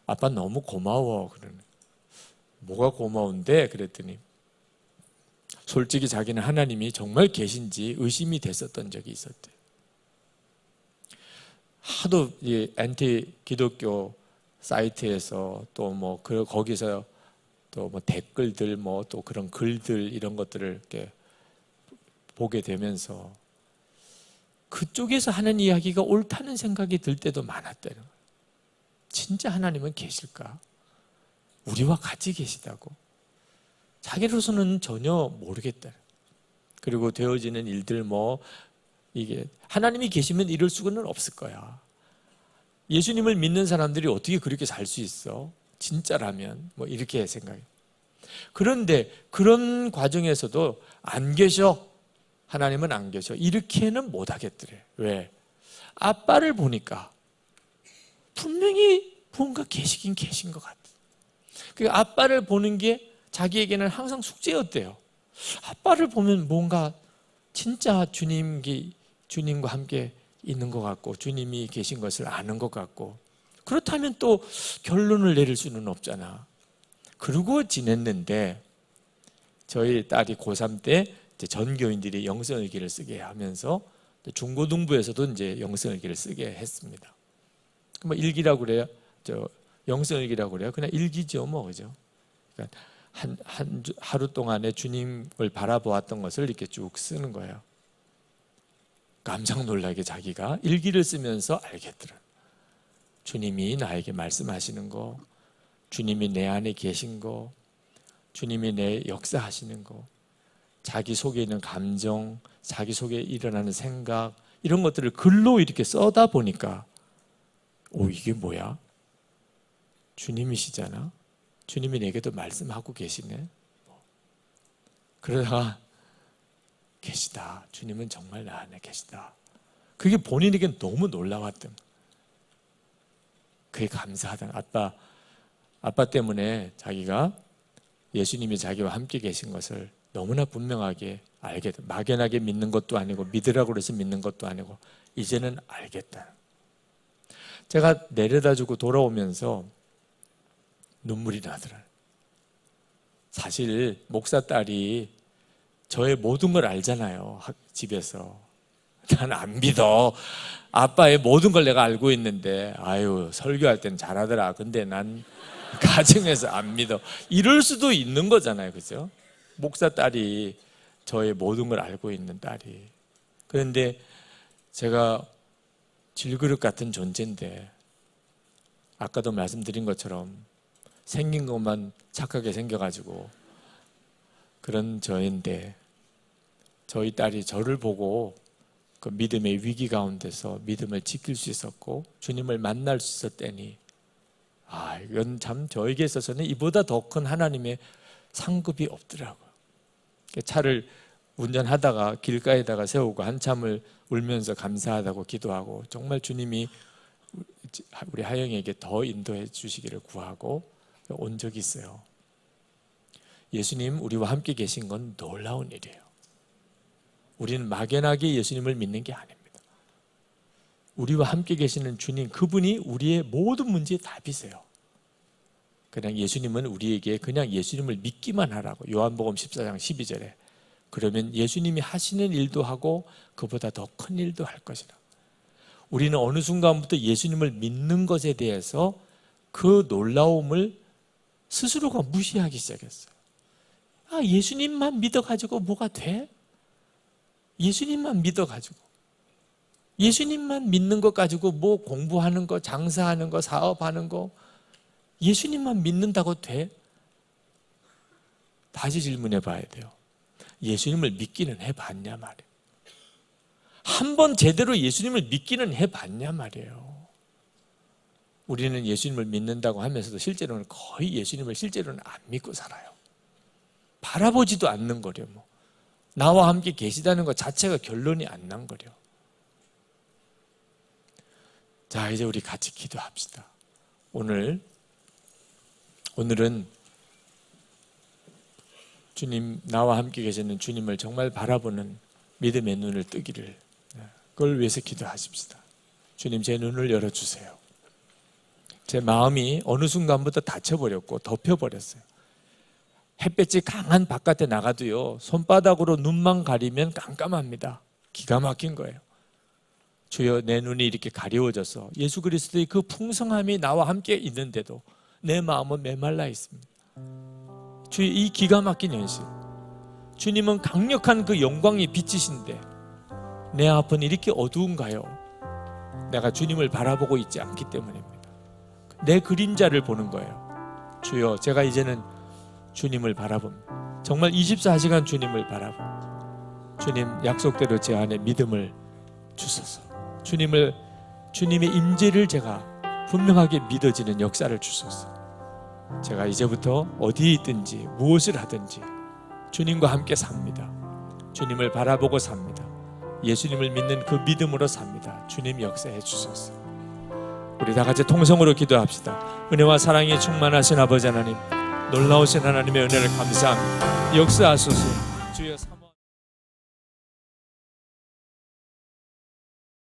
너무 고마워 그러는. 뭐가 고마운데? 그랬더니 솔직히 자기는 하나님이 정말 계신지 의심이 됐었던 적이 있었대요. 하도 이 엔티 기독교 사이트에서 또 뭐 거기서 또 뭐 댓글들 뭐 또 그런 글들 이런 것들을 이렇게 보게 되면서 그쪽에서 하는 이야기가 옳다는 생각이 들 때도 많았다는 거예요. 진짜 하나님은 계실까? 우리와 같이 계시다고? 자기로서는 전혀 모르겠다. 그리고 되어지는 일들 뭐 이게 하나님이 계시면 이럴 수는 없을 거야. 예수님을 믿는 사람들이 어떻게 그렇게 살 수 있어? 진짜라면 뭐 이렇게 생각해. 그런데 그런 과정에서도 안 계셔. 하나님은 안 계셔. 이렇게는 못 하겠더래. 왜? 아빠를 보니까 분명히 뭔가 계시긴 계신 것 같아. 그 아빠를 보는 게 자기에게는 항상 숙제였대요. 아빠를 보면 뭔가 진짜 주님과 함께 있는 것 같고 주님이 계신 것을 아는 것 같고 그렇다면 또 결론을 내릴 수는 없잖아. 그러고 지냈는데 저희 딸이 고3 때 이제 전교인들이 영성일기를 쓰게 하면서 중고등부에서도 이제 영성일기를 쓰게 했습니다. 뭐 일기라고 그래요? 영성일기라고 그래요? 그냥 일기죠, 뭐 그죠? 그러니까 하루 동안에 주님을 바라보았던 것을 이렇게 쭉 쓰는 거예요. 깜짝 놀라게 자기가 일기를 쓰면서 알겠더라. 주님이 나에게 말씀하시는 거, 주님이 내 안에 계신 거, 주님이 내 역사하시는 거, 자기 속에 있는 감정, 자기 속에 일어나는 생각 이런 것들을 글로 이렇게 써다 보니까 이게 뭐야? 주님이시잖아. 주님이 내게도 말씀하고 계시네. 그러다가 계시다. 주님은 정말 나 안에 계시다. 그게 본인에게 너무 놀라웠던 거예요. 그게 감사하다. 아빠 때문에 자기가 예수님이 자기와 함께 계신 것을 너무나 분명하게 알겠다. 막연하게 믿는 것도 아니고 믿으라고 해서 믿는 것도 아니고 이제는 알겠다. 제가 내려다주고 돌아오면서 눈물이 나더라고요. 사실 목사 딸이 저의 모든 걸 알잖아요. 집에서. 난 안 믿어. 아빠의 모든 걸 내가 알고 있는데 아유 설교할 땐 잘하더라. 근데 난 가정에서 안 믿어. 이럴 수도 있는 거잖아요. 그죠? 목사 딸이 저의 모든 걸 알고 있는 딸이. 그런데 제가 질그릇 같은 존재인데 아까도 말씀드린 것처럼 생긴 것만 착하게 생겨가지고 그런 저인데 저희 딸이 저를 보고 그 믿음의 위기 가운데서 믿음을 지킬 수 있었고 주님을 만날 수 있었다니 이건 참 저에게 있어서는 이보다 더 큰 하나님의 상급이 없더라고요. 차를 운전하다가 길가에다가 세우고 한참을 울면서 감사하다고 기도하고 정말 주님이 우리 하영이에게 더 인도해 주시기를 구하고 온 적이 있어요. 예수님 우리와 함께 계신 건 놀라운 일이에요. 우리는 막연하게 예수님을 믿는 게 아닙니다. 우리와 함께 계시는 주님, 그분이 우리의 모든 문제의 답이세요. 그냥 예수님은 우리에게 그냥 예수님을 믿기만 하라고. 요한복음 14장 12절에 그러면 예수님이 하시는 일도 하고 그보다 더 큰 일도 할 것이라. 우리는 어느 순간부터 예수님을 믿는 것에 대해서 그 놀라움을 스스로가 무시하기 시작했어요. 예수님만 믿어가지고 뭐가 돼? 예수님만 믿어가지고 예수님만 믿는 것 가지고 뭐 공부하는 거, 장사하는 거, 사업하는 거 예수님만 믿는다고 돼? 다시 질문해 봐야 돼요. 예수님을 믿기는 해봤냐 말이에요. 한 번 제대로 예수님을 믿기는 해봤냐 말이에요. 우리는 예수님을 믿는다고 하면서도 실제로는 거의 예수님을 실제로는 안 믿고 살아요. 바라보지도 않는 거려. 뭐 나와 함께 계시다는 것 자체가 결론이 안 난 거려. 자, 이제 우리 같이 기도합시다. 오늘은 주님, 나와 함께 계시는 주님을 정말 바라보는 믿음의 눈을 뜨기를, 그걸 위해서 기도하십시다. 주님, 제 눈을 열어주세요. 제 마음이 어느 순간부터 닫혀버렸고 덮여버렸어요. 햇볕이 강한 바깥에 나가도요, 손바닥으로 눈만 가리면 깜깜합니다. 기가 막힌 거예요. 주여, 내 눈이 이렇게 가려워져서 예수 그리스도의 그 풍성함이 나와 함께 있는데도 내 마음은 메말라 있습니다. 주의 이 기가 막힌 현실, 주님은 강력한 그 영광이 빛이신데 내 앞은 이렇게 어두운가요? 내가 주님을 바라보고 있지 않기 때문입니다. 내 그림자를 보는 거예요. 주여, 제가 이제는 주님을 바라봅니다. 정말 24시간 주님을 바라봅니다. 주님, 약속대로 제 안에 믿음을 주소서. 주님의 임재를 제가 분명하게 믿어지는 역사를 주소서. 제가 이제부터 어디에 있든지 무엇을 하든지 주님과 함께 삽니다. 주님을 바라보고 삽니다. 예수님을 믿는 그 믿음으로 삽니다. 주님 역사해 주소서. 우리 다 같이 통성으로 기도합시다. 은혜와 사랑이 충만하신 아버지 하나님, 놀라우신 하나님의 은혜를 감사합니다. 역사하소서. 주여.